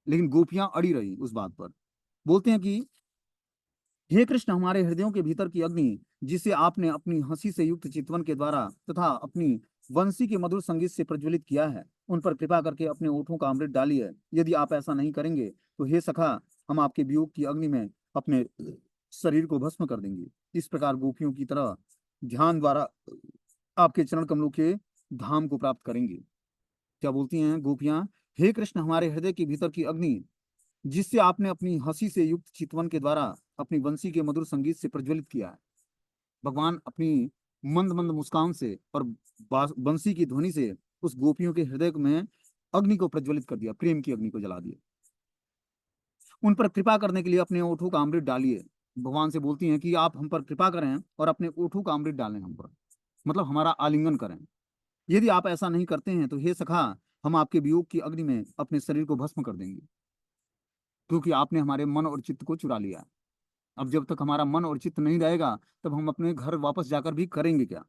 लेकिन गोपियां अड़ी रही उस बात पर। बोलते हैं कि हे कृष्ण, हमारे हृदयों के भीतर की अग्नि, जिसे आपने अपनी हंसी से युक्त चितवन के द्वारा तथा अपनी वंशी के मधुर संगीत से प्रज्वलित किया है, उन पर कृपा करके अपने ओठों का अमृत डालिए। यदि आप ऐसा नहीं करेंगे तो हे सखा, हम आपके वियोग की अग्नि में अपने शरीर को भस्म कर देंगे। इस प्रकार गोपियों की तरह ध्यान द्वारा आपके चरण कमलों के धाम को प्राप्त करेंगे। क्या बोलती हैं गोपियां, हे कृष्ण, हमारे हृदय के भीतर की अग्नि, जिससे आपने अपनी हंसी से युक्त चितवन के द्वारा अपनी वंशी के मधुर संगीत से प्रज्वलित किया है। भगवान अपनी मंद मंद मुस्कान से और बंसी की ध्वनि से उस गोपियों के हृदय में अग्नि को प्रज्वलित कर दिया, प्रेम की अग्नि को जला दिया। उन पर कृपा करने के लिए अपने ओठों का अमृत डालिए। भगवान से बोलती हैं कि आप हम पर कृपा करें और अपने ओठों का अमृत डालें हम पर, मतलब हमारा आलिंगन करें। यदि आप ऐसा नहीं करते हैं तो हे सखा, हम आपके वियोग की अग्नि में अपने शरीर को भस्म कर देंगे, क्योंकि आपने हमारे मन और चित्त को चुरा लिया। अब जब तक हमारा मन और चित्त नहीं रहेगा तब हम अपने घर वापस जाकर भी करेंगे क्या?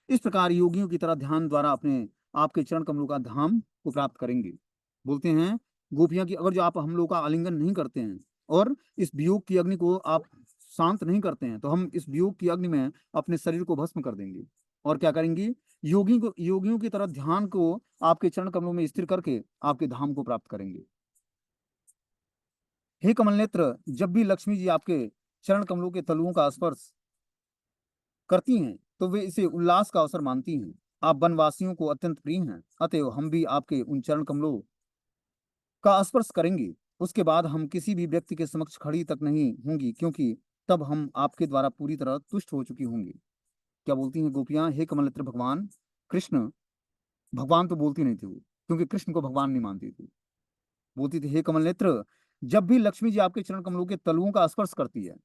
इस प्रकार योगियों की तरह ध्यान द्वारा अपने आपके चरण कमलों का धाम को प्राप्त करेंगे। बोलते हैं गोपियां कि अगर जो आप हम लोग का आलिंगन नहीं करते हैं और इस वियोग की अग्नि को आप शांत नहीं करते हैं, तो हम इस वियोग की अग्नि में अपने शरीर को भस्म कर देंगे। और क्या करेंगी, योगियों की तरह ध्यान को आपके चरण कमलों में स्थिर करके आपके धाम को प्राप्त करेंगे। हे कमल नेत्र, जब भी लक्ष्मी जी आपके चरण कमलों के तलुओं का स्पर्श करती हैं तो वे इसे उल्लास का अवसर मानती हैं। आप वनवासियों को अत्यंत प्रिय हैं, अतएव हम भी आपके उन चरण कमलों का स्पर्श करेंगे। उसके बाद हम किसी भी व्यक्ति के समक्ष खड़ी तक नहीं होंगी, क्योंकि तब हम आपके द्वारा पूरी तरह तुष्ट हो चुकी होंगी। क्या बोलती हैं गोपियां, हे कमलनेत्र भगवान कृष्ण, भगवान तो बोलती नहीं थी वो, क्योंकि कृष्ण को भगवान नहीं मानती थी। बोलती थी, हे कमलनेत्र, जब भी लक्ष्मी जी आपके चरण कमलों के तलुओं का स्पर्श करती है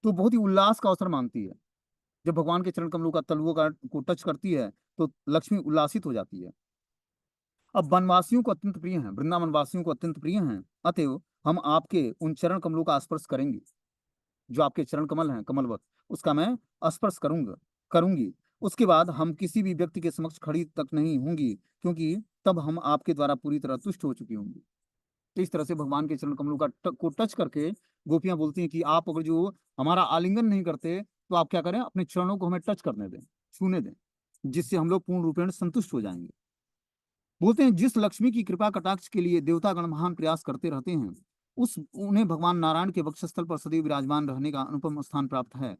तो बहुत ही उल्लास का अवसर मानती है। जब भगवान के चरण कमलों का तलुओं का को टच करती है तो लक्ष्मी उल्लासित हो जाती है। अब वनवासियों को अत्यंत प्रिय हैं, वृंदावन वासियों को अत्यंत प्रिय हैं, अतएव हम आपके उन चरण कमलों का स्पर्श करेंगे। जो आपके चरण कमल हैं कमलवत, उसका मैं स्पर्श करूंगी। उसके बाद हम किसी भी व्यक्ति के समक्ष खड़ी तक नहीं होंगी, क्योंकि तब हम आपके द्वारा पूरी तरह तुष्ट हो चुकी होंगी। तो इस तरह से भगवान के चरण कमलों को टच करके गोपियां बोलती हैं कि आप अगर जो हमारा आलिंगन नहीं करते तो आप क्या करें, अपने चरणों को हमें टच करने दें, छूने दें, जिससे हम लोग पूर्ण रूपेण संतुष्ट हो जाएंगे। बोलते हैं जिस लक्ष्मी की कृपा कटाक्ष के लिए देवतागण महान प्रयास करते रहते हैं, उस उन्हें भगवान नारायण के वक्षस्थल पर सदैव विराजमान रहने का अनुपम स्थान प्राप्त है।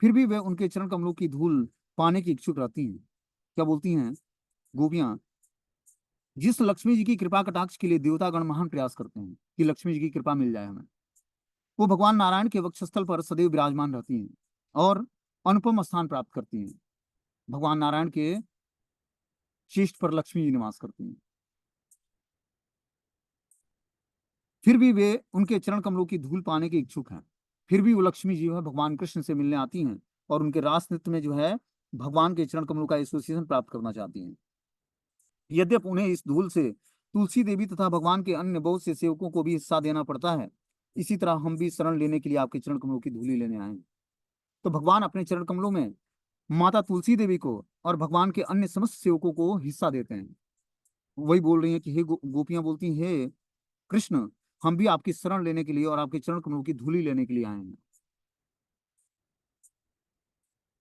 फिर भी वे उनके चरण कमलों की धूल पाने की इच्छुक रहती हैं। क्या बोलती हैं गोपियां, जिस लक्ष्मी जी की कृपा कटाक्ष के लिए देवतागण महान प्रयास करते हैं कि लक्ष्मी जी की कृपा मिल जाए हमें, वो भगवान नारायण के वक्षस्थल पर सदैव विराजमान रहती हैं और अनुपम स्थान प्राप्त करती हैं। भगवान नारायण के शीश पर लक्ष्मी जी निवास करती हैं। फिर भी वे उनके चरण कमलों की धूल पाने के इच्छुक हैं। फिर भी वो लक्ष्मी जी जो है भगवान कृष्ण से मिलने आती हैं और उनके रास नृत्य में जो है भगवान के चरण कमलों का एसोसिएशन प्राप्त करना चाहती हैं। यद्यप उन्हें इस धूल से तुलसी देवी तथा भगवान के अन्य बहुत से सेवकों को भी हिस्सा देना पड़ता है, इसी तरह हम भी शरण लेने के लिए आपके चरण कमलों की धूली लेने आए हैं। तो भगवान अपने चरण कमलों में माता तुलसी देवी को और भगवान के अन्य समस्त सेवकों को हिस्सा देते हैं। वही बोल रही हैं कि हे गोपियां बोलती हैं, हे कृष्ण, हम भी आपकी शरण लेने के लिए और आपके चरण कमलों की धूली लेने के लिए आए हैं।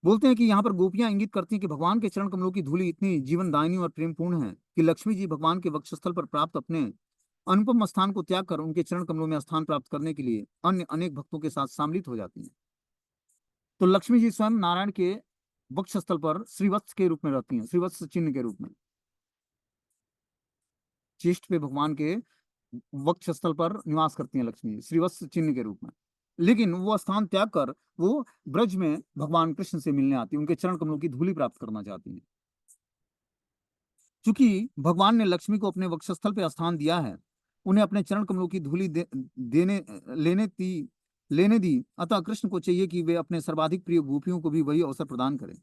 बोलते हैं कि यहाँ पर गोपियां इंगित करती हैं कि भगवान के चरण कमलों की धूली इतनी जीवनदायिनी और प्रेमपूर्ण है कि लक्ष्मी जी भगवान के वक्षस्थल पर प्राप्त अपने अनुपम स्थान को त्याग कर उनके चरण कमलों में स्थान प्राप्त करने के लिए अन्य अनेक भक्तों के साथ सम्मिलित हो जाती हैं। तो लक्ष्मी जी स्वयं नारायण के वक्षस्थल पर श्रीवत्स के रूप में रहती हैं, श्रीवत्स चिन्ह के रूप में। चेस्ट पे भगवान के वक्षस्थल पर निवास करती हैं लक्ष्मी श्रीवत्स चिन्ह के रूप में। लेकिन वो स्थान त्याग कर वो ब्रज में भगवान कृष्ण से मिलने आती है, उनके चरण कमलों की धूली प्राप्त करना चाहती हैं। चूंकि भगवान ने लक्ष्मी को अपने वक्षस्थल पर स्थान दिया है, उन्हें अपने चरण कमलों की धूली देने लेने दी, अतः कृष्ण को चाहिए कि वे अपने सर्वाधिक प्रिय गोपियों को भी वही अवसर प्रदान करें।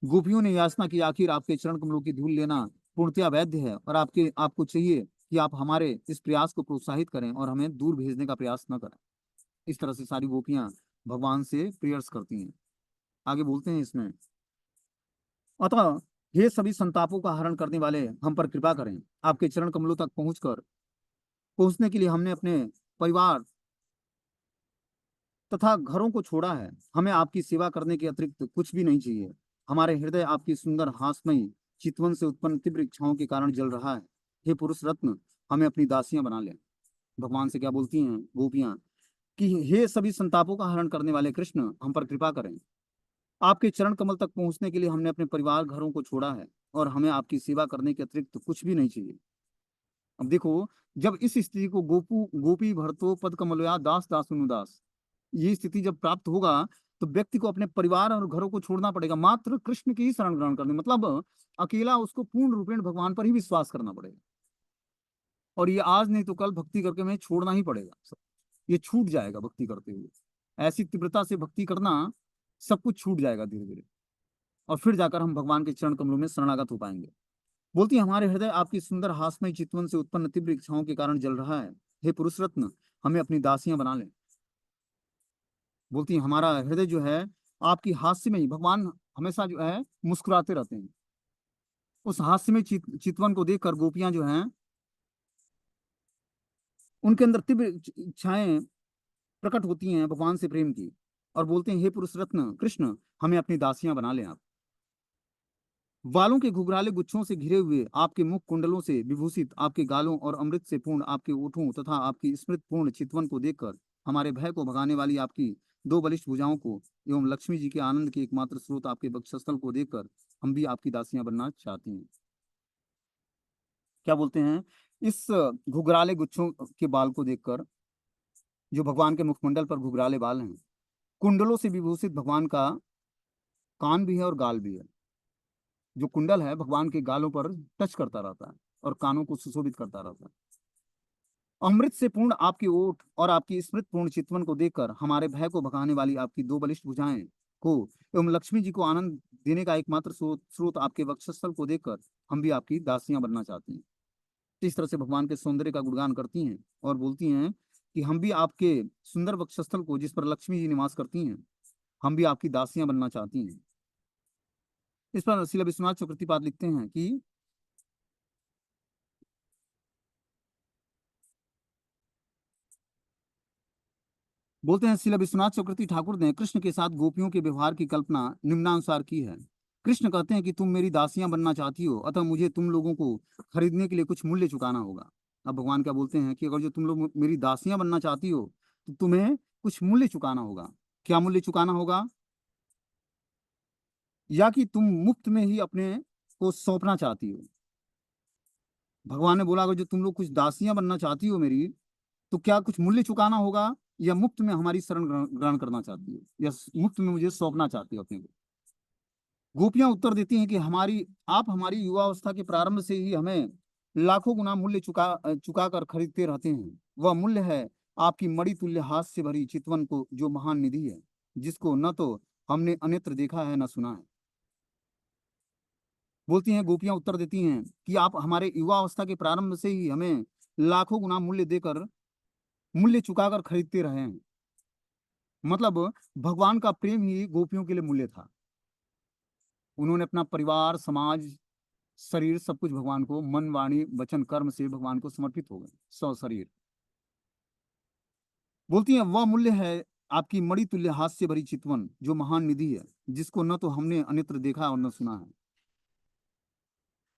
गोपियों ने याचना की, आखिर आपके चरण कमलों की धूल लेना पूर्णतया वैध है और आपको चाहिए कि आप हमारे इस प्रयास को प्रोत्साहित करें और हमें दूर भेजने का प्रयास न करें। इस तरह से सारी गोपियां भगवान से प्रेयर्स करती हैं। आगे बोलते हैं इसमें, अतः हे सभी संतापों का हरण करने वाले, हम पर कृपा करें। आपके चरण कमलों तक पहुंचने के लिए हमने अपने परिवार तथा घरों को छोड़ा है। हमें आपकी सेवा करने के अतिरिक्त कुछ भी नहीं चाहिए। हमारे हृदय आपकी सुंदर हासमयी चितवन से उत्पन्न तीव्र इच्छाओं के कारण जल रहा है। हे पुरुष रत्न, हमें अपनी दासियां बना ले। भगवान से क्या बोलती हैं गोपियां कि हे सभी संतापों का हरण करने वाले कृष्ण, हम पर कृपा करें। आपके चरण कमल तक पहुंचने के लिए हमने अपने परिवार घरों को छोड़ा है और हमें आपकी सेवा करने के अतिरिक्त कुछ भी नहीं चाहिए। अब देखो, जब इस स्थिति को गोपी भरतो पद कमलया दास दासुनुदास, ये स्थिति जब प्राप्त होगा तो व्यक्ति को अपने परिवार और घरों को छोड़ना पड़ेगा, मात्र कृष्ण की ही शरण ग्रहण करनी, मतलब अकेला उसको पूर्ण रूपेण भगवान पर ही विश्वास करना पड़ेगा। और ये आज नहीं तो कल भक्ति करके हमें छोड़ना ही पड़ेगा सब। ये छूट जाएगा भक्ति करते हुए, ऐसी तीव्रता से भक्ति करना, सब कुछ छूट जाएगा धीरे धीरे, और फिर जाकर हम भगवान के चरण कमलों में शरणागत हो पाएंगे। बोलती है, हमारे हृदय आपकी सुंदर हासमय चितवन से उत्पन्न तीव्र इच्छाओं के कारण जल रहा है। हे पुरुष रत्न, हमें अपनी दासियां बना लें। बोलती है, हमारा हृदय जो है आपकी हास्य में ही, भगवान हमेशा जो है मुस्कुराते रहते हैं। उस हास्य में चितवन को देखकर गोपियां जो हैं उनके अंदर तीव्र इच्छाएं प्रकट होती हैं भगवान से प्रेम की, और बोलते हैं, हे पुरुष रत्न कृष्ण, हमें अपनी दासियां बना लें आप। वालों के घुघराले गुच्छों से घिरे हुए आपके मुख कुंडलों से विभूषित आपके गालों और अमृत से पूर्ण आपके ओठों तथा आपकी स्मृत पूर्ण चितवन को देखकर हमारे भय को भगाने वाली आपकी दो बलिष्ठ भुजाओं को एवं लक्ष्मी जी के आनंद के एकमात्र स्रोत आपके वक्षस्थल को देखकर हम भी आपकी दासियां बनना चाहते हैं। क्या बोलते हैं, इस घुघराले गुच्छों के बाल को देखकर, जो भगवान के मुखमंडल पर घुघराले बाल हैं, कुंडलों से विभूषित भगवान का कान भी है और गाल भी है। जो कुंडल है भगवान के गालों पर टच करता रहता है और कानों को सुशोभित करता रहता है। अमृत से पूर्ण आपकी ओठ और आपकी स्मृत पूर्ण चितवन को देखकर हमारे भय को भगाने वाली आपकी दो बलिष्ठ भुजाएं को एवं लक्ष्मी जी को आनंद देने का एकमात्र स्रोत आपके वक्षस्थल को देखकर हम भी आपकी दासियां बनना चाहती हैं। इस तरह से भगवान के सौंदर्य का गुणगान करती हैं और बोलती हैं कि हम भी आपके सुंदर वक्षस्थल को, जिस पर लक्ष्मी जी निवास करती हैं, हम भी आपकी दासियां बनना चाहती हैं। इस पर श्रील विश्वनाथ चक्रवर्तीपाद लिखते हैं कि बोलते हैं, श्रील विश्वनाथ चक्रवर्ती ठाकुर ने कृष्ण के साथ गोपियों के व्यवहार की कल्पना निम्नानुसार की है। कृष्ण कहते हैं कि तुम मेरी दासियां बनना चाहती हो, अतः मुझे तुम लोगों को खरीदने के लिए कुछ मूल्य चुकाना होगा। अब भगवान क्या बोलते हैं कि अगर जो तुम लोग मेरी दासियां बनना चाहती हो तो तुम्हें कुछ मूल्य चुकाना होगा। क्या मूल्य चुकाना होगा? या कि तुम मुफ्त में ही अपने को सौंपना चाहती हो। भगवान ने बोला, अगर जो तुम लोग कुछ दासियां बनना चाहती हो मेरी, तो क्या कुछ मूल्य चुकाना होगा, या मुफ्त में हमारी शरण ग्रहण ग्रहण करना चाहती हो, या मुफ्त में मुझे सौंपना चाहती हो अपने को? गोपियां उत्तर देती हैं कि आप हमारी युवावस्था के प्रारंभ से ही हमें लाखों गुना मूल्य चुका कर खरीदते रहते हैं। वह मूल्य है आपकी मणि तुल्य हाथ से भरी चितवन को, जो महान निधि है, जिसको न तो हमने अन्यत्र देखा है न सुना है। बोलती हैं, गोपियां उत्तर देती हैं कि आप हमारे युवा अवस्था के प्रारंभ से ही हमें लाखों गुना मूल्य देकर, मूल्य चुकाकर खरीदते रहे हैं। मतलब भगवान का प्रेम ही गोपियों के लिए मूल्य था। उन्होंने अपना परिवार, समाज, शरीर, सब कुछ भगवान को, मन वाणी वचन कर्म से भगवान को समर्पित हो गए, सौ शरीर। बोलती हैं, वह मूल्य है आपकी मणि तुल्य हाथ से भरी चितवन, जो महान निधि है, जिसको न तो हमने अन्यत्र देखा और न सुना है।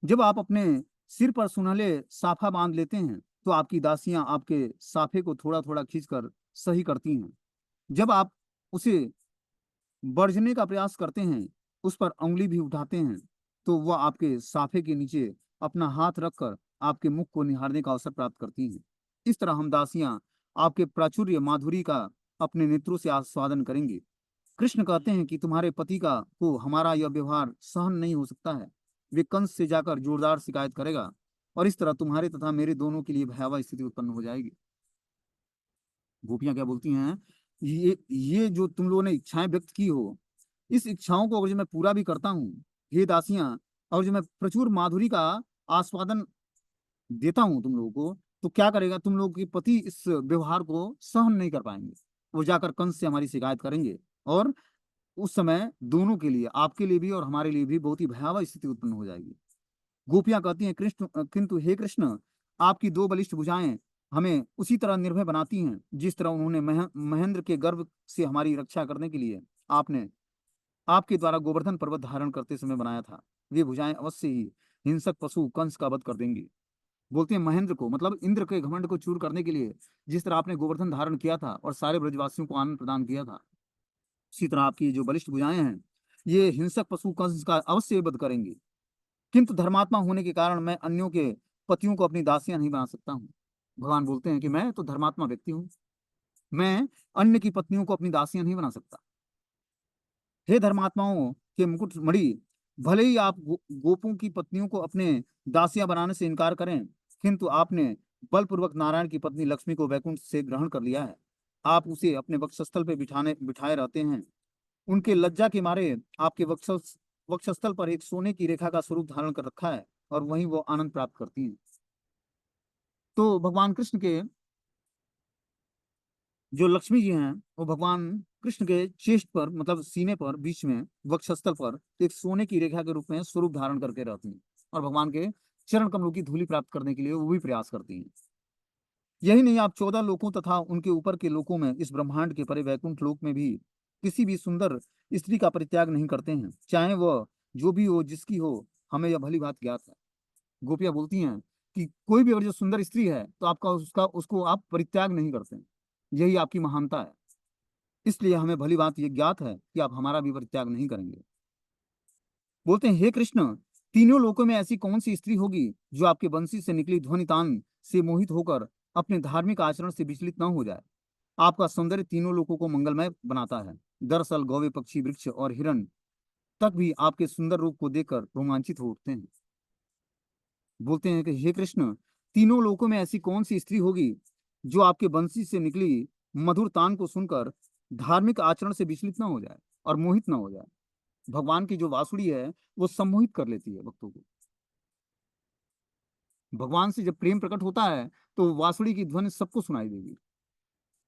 जब आप अपने सिर पर सुनहले साफा बांध लेते हैं तो आपकी दासियां आपके साफे को थोड़ा थोड़ा खींचकर सही करती हैं। जब आप उसे बरझने का प्रयास करते हैं, उस पर उंगली भी उठाते हैं, तो वह आपके साफे के नीचे अपना हाथ रखकर आपके मुख को निहारने का अवसर प्राप्त करती हैं। इस तरह हम दासियां आपके प्राचुर्य माधुरी का अपने नेत्रों से आस्वादन करेंगे। कृष्ण कहते हैं कि तुम्हारे पति का को हमारा यह व्यवहार सहन नहीं हो सकता है। वे कंस से जाकर जोरदार शिकायत करेगा, और इस तरह तुम्हारे तथा मेरे दोनों के लिए भयावह स्थिति उत्पन्न हो जाएगी। गोपियां क्या बोलती हैं, ये जो तुम लोगों ने इच्छाएं व्यक्त की हो, इस इच्छाओं को अगर जो मैं पूरा भी करता हूँ, हे दासियां, और जो मैं प्रचुर माधुरी का आस्वादन देता हूँ तुम लोगों को, तो क्या करेगा, तुम लोगों के पति इस व्यवहार को सहन नहीं कर पाएंगे। वो जाकर कंस से हमारी शिकायत करेंगे, और उस समय दोनों के लिए, आपके लिए भी और हमारे लिए भी, बहुत ही भयावह स्थिति उत्पन्न हो जाएगी। गोपियां कहती हैं, कृष्ण, किंतु हे कृष्ण, आपकी दो बलिष्ठ भुजाएं हमें उसी तरह निर्भय बनाती हैं जिस तरह उन्होंने महेंद्र के गर्भ से हमारी रक्षा करने के लिए आपने आपके द्वारा गोवर्धन पर्वत धारण करते समय बनाया था। वे भुजाएं अवश्य ही हिंसक पशु कंस का वध कर देंगी। बोलते हैं, महेंद्र को, मतलब इंद्र के घमंड को चूर करने के लिए जिस तरह आपने गोवर्धन धारण किया था और सारे ब्रजवासियों को आनंद प्रदान किया था, इसी तरह आपकी जो बलिष्ठ भुजाएं हैं, ये हिंसक पशु कंस का अवश्य वध करेंगी। किंतु धर्मात्मा होने के कारण मैं अन्यों के पतियों को अपनी दासियां नहीं बना सकता हूँ। भगवान बोलते हैं कि मैं तो धर्मात्मा व्यक्ति हूँ, मैं अन्य की पत्नियों को अपनी दासियां नहीं बना सकता। हे धर्मात्माओं के मुकुट मणि, भले ही आप गोपों की पत्नियों को अपने दासियां बनाने से इनकार करें, किंतु आपने बलपूर्वक नारायण की पत्नी लक्ष्मी को वैकुंठ से ग्रहण कर लिया है। आप उसे अपने वक्षस्थल पर बिठाए रहते हैं। उनके लज्जा के मारे आपके वक्षस्थल पर एक सोने की रेखा का स्वरूप धारण कर रखा है, और वहीं वो आनंद प्राप्त करती हैं। तो भगवान कृष्ण के जो लक्ष्मी जी हैं, वो भगवान कृष्ण के चेस्ट पर, मतलब सीने पर, बीच में वक्षस्थल पर एक सोने की रेखा के रूप में स्वरूप धारण करके रहती हैं, और भगवान के चरण कमलों की धूलि प्राप्त करने के लिए वो भी प्रयास करती हैं। यही नहीं, आप 14 लोकों तथा उनके ऊपर के लोकों में, इस ब्रह्मांड के परे वैकुंठ लोक में भी किसी भी सुंदर स्त्री का परित्याग नहीं करते हैं, चाहे वह जो भी हो, जिसकी हो, हमें यह भली बात ज्ञात है। गोपियां बोलती हैं कि कोई भी अगर जो सुंदर स्त्री है तो आपका उसका उसको आप परित्याग नहीं करते हैं, यही आपकी महानता है। इसलिए हमें भली बात ये ज्ञात है कि आप हमारा भी परित्याग नहीं करेंगे। बोलते हैं, हे कृष्ण, तीनों लोकों में ऐसी कौन सी स्त्री होगी जो आपके बंसी से निकली ध्वनि तान से मोहित होकर अपने धार्मिक आचरण से विचलित न हो जाए। आपका सौंदर्य तीनों लोकों को मंगलमय बनाता है। दरअसल गौवे, पक्षी, वृक्ष और हिरण तक भी आपके सुंदर रूप को देखकर रोमांचित हो उठते हैं। बोलते हैं कि हे कृष्ण, तीनों लोकों में ऐसी कौन सी स्त्री होगी जो आपके बंसी से निकली मधुर तान को सुनकर धार्मिक आचरण से विचलित ना हो जाए और मोहित ना हो जाए। भगवान की जो बांसुरी है वो सम्मोहित कर लेती है भक्तों को। भगवान से जब प्रेम प्रकट होता है तो बांसुरी की ध्वनि सबको सुनाई देगी।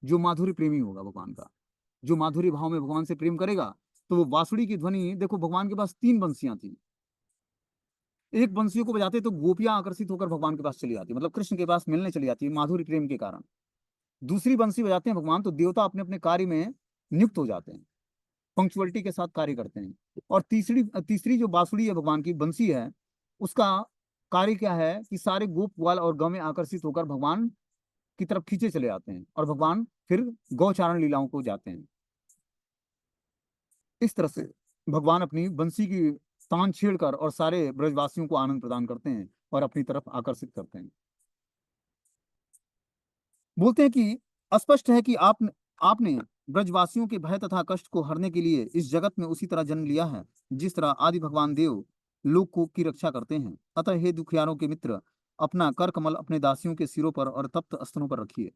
जो माधुरी प्रेमी होगा भगवान का, जो माधुरी भाव में भगवान से प्रेम करेगा, तो वो बांसुरी की ध्वनि, देखो भगवान के पास 3 बंसियां थी। एक बंसियों को बजाते तो गोपियां आकर्षित होकर भगवान के पास चली आती, मतलब कृष्ण के पास मिलने चली आती है माधुरी प्रेम के कारण। दूसरी बंसी बजाते हैं भगवान तो देवता अपने अपने कार्य में नियुक्त हो जाते हैं, पंक्चुअलिटी के साथ कार्य करते हैं। और तीसरी तीसरी जो बांसुरी है भगवान की बंसी है, उसका कार्य क्या है कि सारे गोप ग्वाल और गौ में आकर्षित होकर भगवान की तरफ खींचे चले आते हैं और भगवान फिर गौचारण लीलाओं को जाते हैं। इस तरह से भगवान अपनी बंसी की तान छेड़कर और सारे ब्रजवासियों को आनंद प्रदान करते हैं और अपनी तरफ आकर्षित करते हैं। बोलते हैं कि स्पष्ट है कि आपने ब्रजवासियों के भय तथा कष्ट को हरने के लिए इस जगत में उसी तरह जन्म लिया है जिस तरह आदि भगवान देव लोक को की रक्षा करते हैं। अतः हे दुखियारों के मित्र, अपना कर कमल अपने दासियों के सिरों पर और तप्त स्तनों पर रखिए।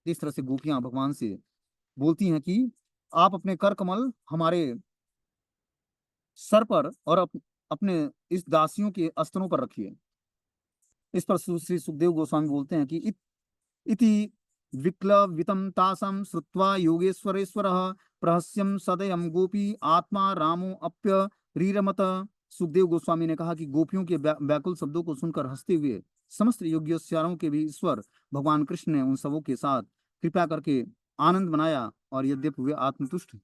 इस तरह से गोपियां भगवान से बोलती हैं कि आप अपने कर कमल हमारे सर पर और अपने इस दासियों के स्तनों पर रखिए। इस पर श्री सुखदेव गोस्वामी बोलते हैं कि इति विक्लवितं तासां श्रुत्वा योगेश्वरेश्वरः प्रहस्यं सदयं गोपी आत्मा रामो अप्य रीरमत। सुखदेव गोस्वामी ने कहा कि गोपियों के व्याकुल शब्दों को सुनकर हंसते हुए समस्त योग्योच्चारों के भी ईश्वर भगवान कृष्ण ने उन सबों के साथ कृपा करके आनंद मनाया। और यद्यपि वे आत्मतुष्ट,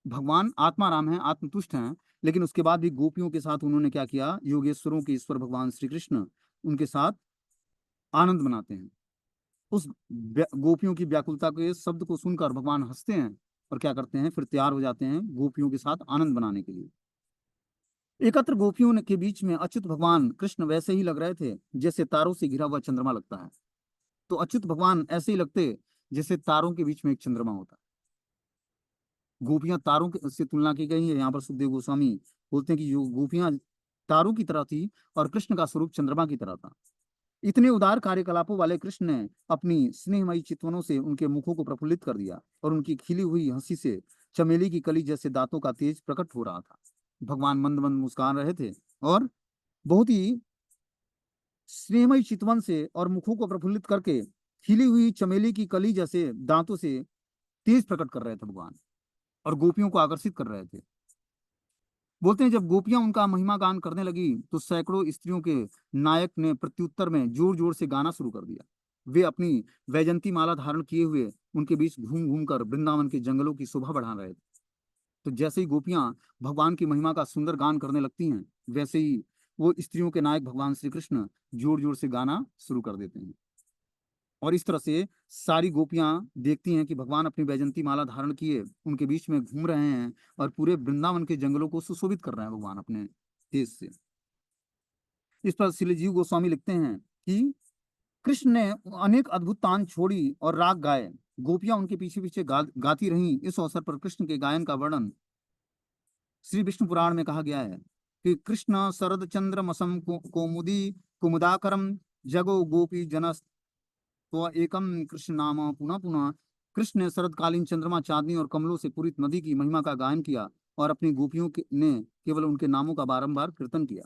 भगवान आत्मा राम है, आत्मतुष्ट हैं, लेकिन उसके बाद भी गोपियों के साथ उन्होंने क्या किया, योगेश्वरों के ईश्वर भगवान श्री कृष्ण उनके साथ आनंद मनाते हैं। उस गोपियों की व्याकुलता के शब्द को सुनकर भगवान हंसते हैं और क्या करते हैं, फिर तैयार हो जाते हैं गोपियों के साथ आनंद बनाने के लिए। एकत्र गोपियों के बीच में अच्युत भगवान कृष्ण वैसे ही लग रहे थे जैसे तारों से घिरा हुआ चंद्रमा लगता है। तो अच्युत भगवान ऐसे ही लगते जैसे तारों के बीच में एक चंद्रमा होता है। गोपियां तारों से तुलना की गई है यहाँ पर। सुखदेव गोस्वामी बोलते हैं कि जो गोपियां तारों की तरह थी और कृष्ण का स्वरूप चंद्रमा की तरह था। इतने उदार कार्यकलापों वाले कृष्ण ने अपनी स्नेहमयी चितवनों से उनके मुखों को प्रफुल्लित कर दिया और उनकी खिली हुई हंसी से चमेली की कली जैसे दांतों का तेज प्रकट हो रहा था। भगवान मंद मंद मुस्कान रहे थे और बहुत ही स्नेहमयी चितवन से और मुखों को प्रफुल्लित करके खिली हुई चमेली की कली जैसे दांतों से तेज प्रकट कर रहे थे भगवान, और गोपियों को आकर्षित कर रहे थे। बोलते हैं जब गोपियां उनका महिमा गान करने लगी तो सैकड़ों स्त्रियों के नायक ने प्रत्युत्तर में जोर जोर से गाना शुरू कर दिया। वे अपनी वैजंती माला धारण किए हुए उनके बीच घूम घूम कर वृंदावन के जंगलों की शोभा बढ़ा रहे थे। तो जैसे ही गोपियां भगवान की महिमा का सुंदर गान करने लगती हैं, वैसे ही वो स्त्रियों के नायक भगवान श्री कृष्ण जोर जोर से गाना शुरू कर देते हैं। और इस तरह से सारी गोपियां देखती हैं कि भगवान अपनी वैजंती माला धारण किए उनके बीच में घूम रहे हैं और पूरे वृंदावन के जंगलों को सुशोभित कर रहे हैं भगवान अपने तेज से। इस पर श्री जीव गोस्वामी लिखते हैं कि कृष्ण ने अनेक अद्भुत तान छोड़ी और राग गाए। गोपियां उनके पीछे पीछे गाती रहीं। इस अवसर पर कृष्ण के गायन का वर्णन श्री विष्णु पुराण में कहा गया है कि कृष्ण शरद चंद्र मसम कौमुदी कुमुदाकरम जगो गोपी जनस तो एकम कृष्ण नाम पुनः पुनः। कृष्ण ने शरदकालीन चंद्रमा, चांदनी और कमलों से पूरित नदी की महिमा का गायन किया और अपनी गोपियों ने केवल उनके नामों का बारंबार कीर्तन किया।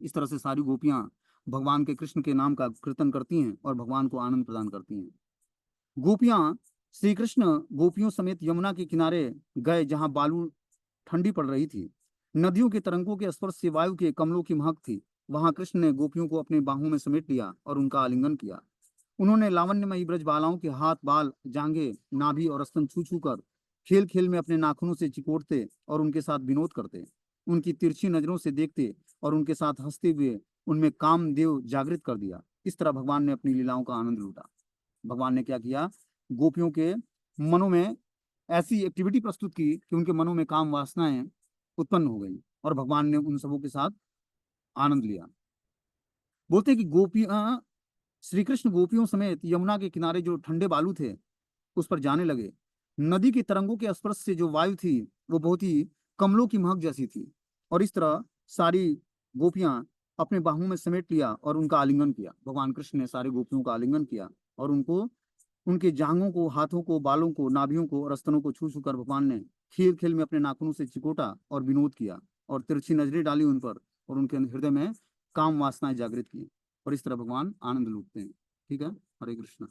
इस तरह से सारी गोपियां भगवान के कृष्ण के नाम का कीर्तन करती हैं और भगवान को आनंद प्रदान करती हैं। गोपियां श्री कृष्ण गोपियों समेत यमुना के किनारे गए जहां बालू ठंडी पड़ रही थी। नदियों के तरंगों के स्पर्श से वायु के कमलों की महक थी। वहां कृष्ण ने गोपियों को अपने बाहों में समेट लिया और उनका आलिंगन किया। उन्होंने लावण्यमयी ब्रज बालाओं के हाथ, बाल, जांघें, नाभि और स्तन छू छू कर खेल खेल में अपने नाखूनों से चिकोड़ते और उनके साथ विनोद करते, उनकी तिरछी नजरों से देखते और उनके साथ हंसते हुए उनमें कामदेव जागृत कर दिया। इस तरह भगवान ने अपनी लीलाओं का आनंद लूटा। भगवान ने क्या किया, गोपियों के मनों में ऐसी एक्टिविटी प्रस्तुत की कि उनके मनों में काम वासनाएं उत्पन्न हो गई और भगवान ने उन सबों के साथ आनंद लिया। बोलते हैं कि गोपियां, श्री कृष्ण गोपियों समेत यमुना के किनारे जो ठंडे बालू थे उस पर जाने लगे। नदी के तरंगों के स्पर्श से जो वायु थी वो बहुत ही कमलों की महक जैसी थी। और इस तरह सारी गोपियां अपने बाहों में समेट लिया और उनका आलिंगन किया। भगवान कृष्ण ने सारी गोपियों का आलिंगन किया और उनको, उनके जांघों को, हाथों को, बालों को, नाभियों को और स्तनों को छू छू कर भगवान ने खेल खेल में अपने नाखूनों से चिकोटा और विनोद किया और तिरछी नजरें डाली उन पर और उनके हृदय में काम वासनाएं जागृत की। और इस तरह भगवान आनंद लूटते हैं। ठीक है, हरे कृष्ण।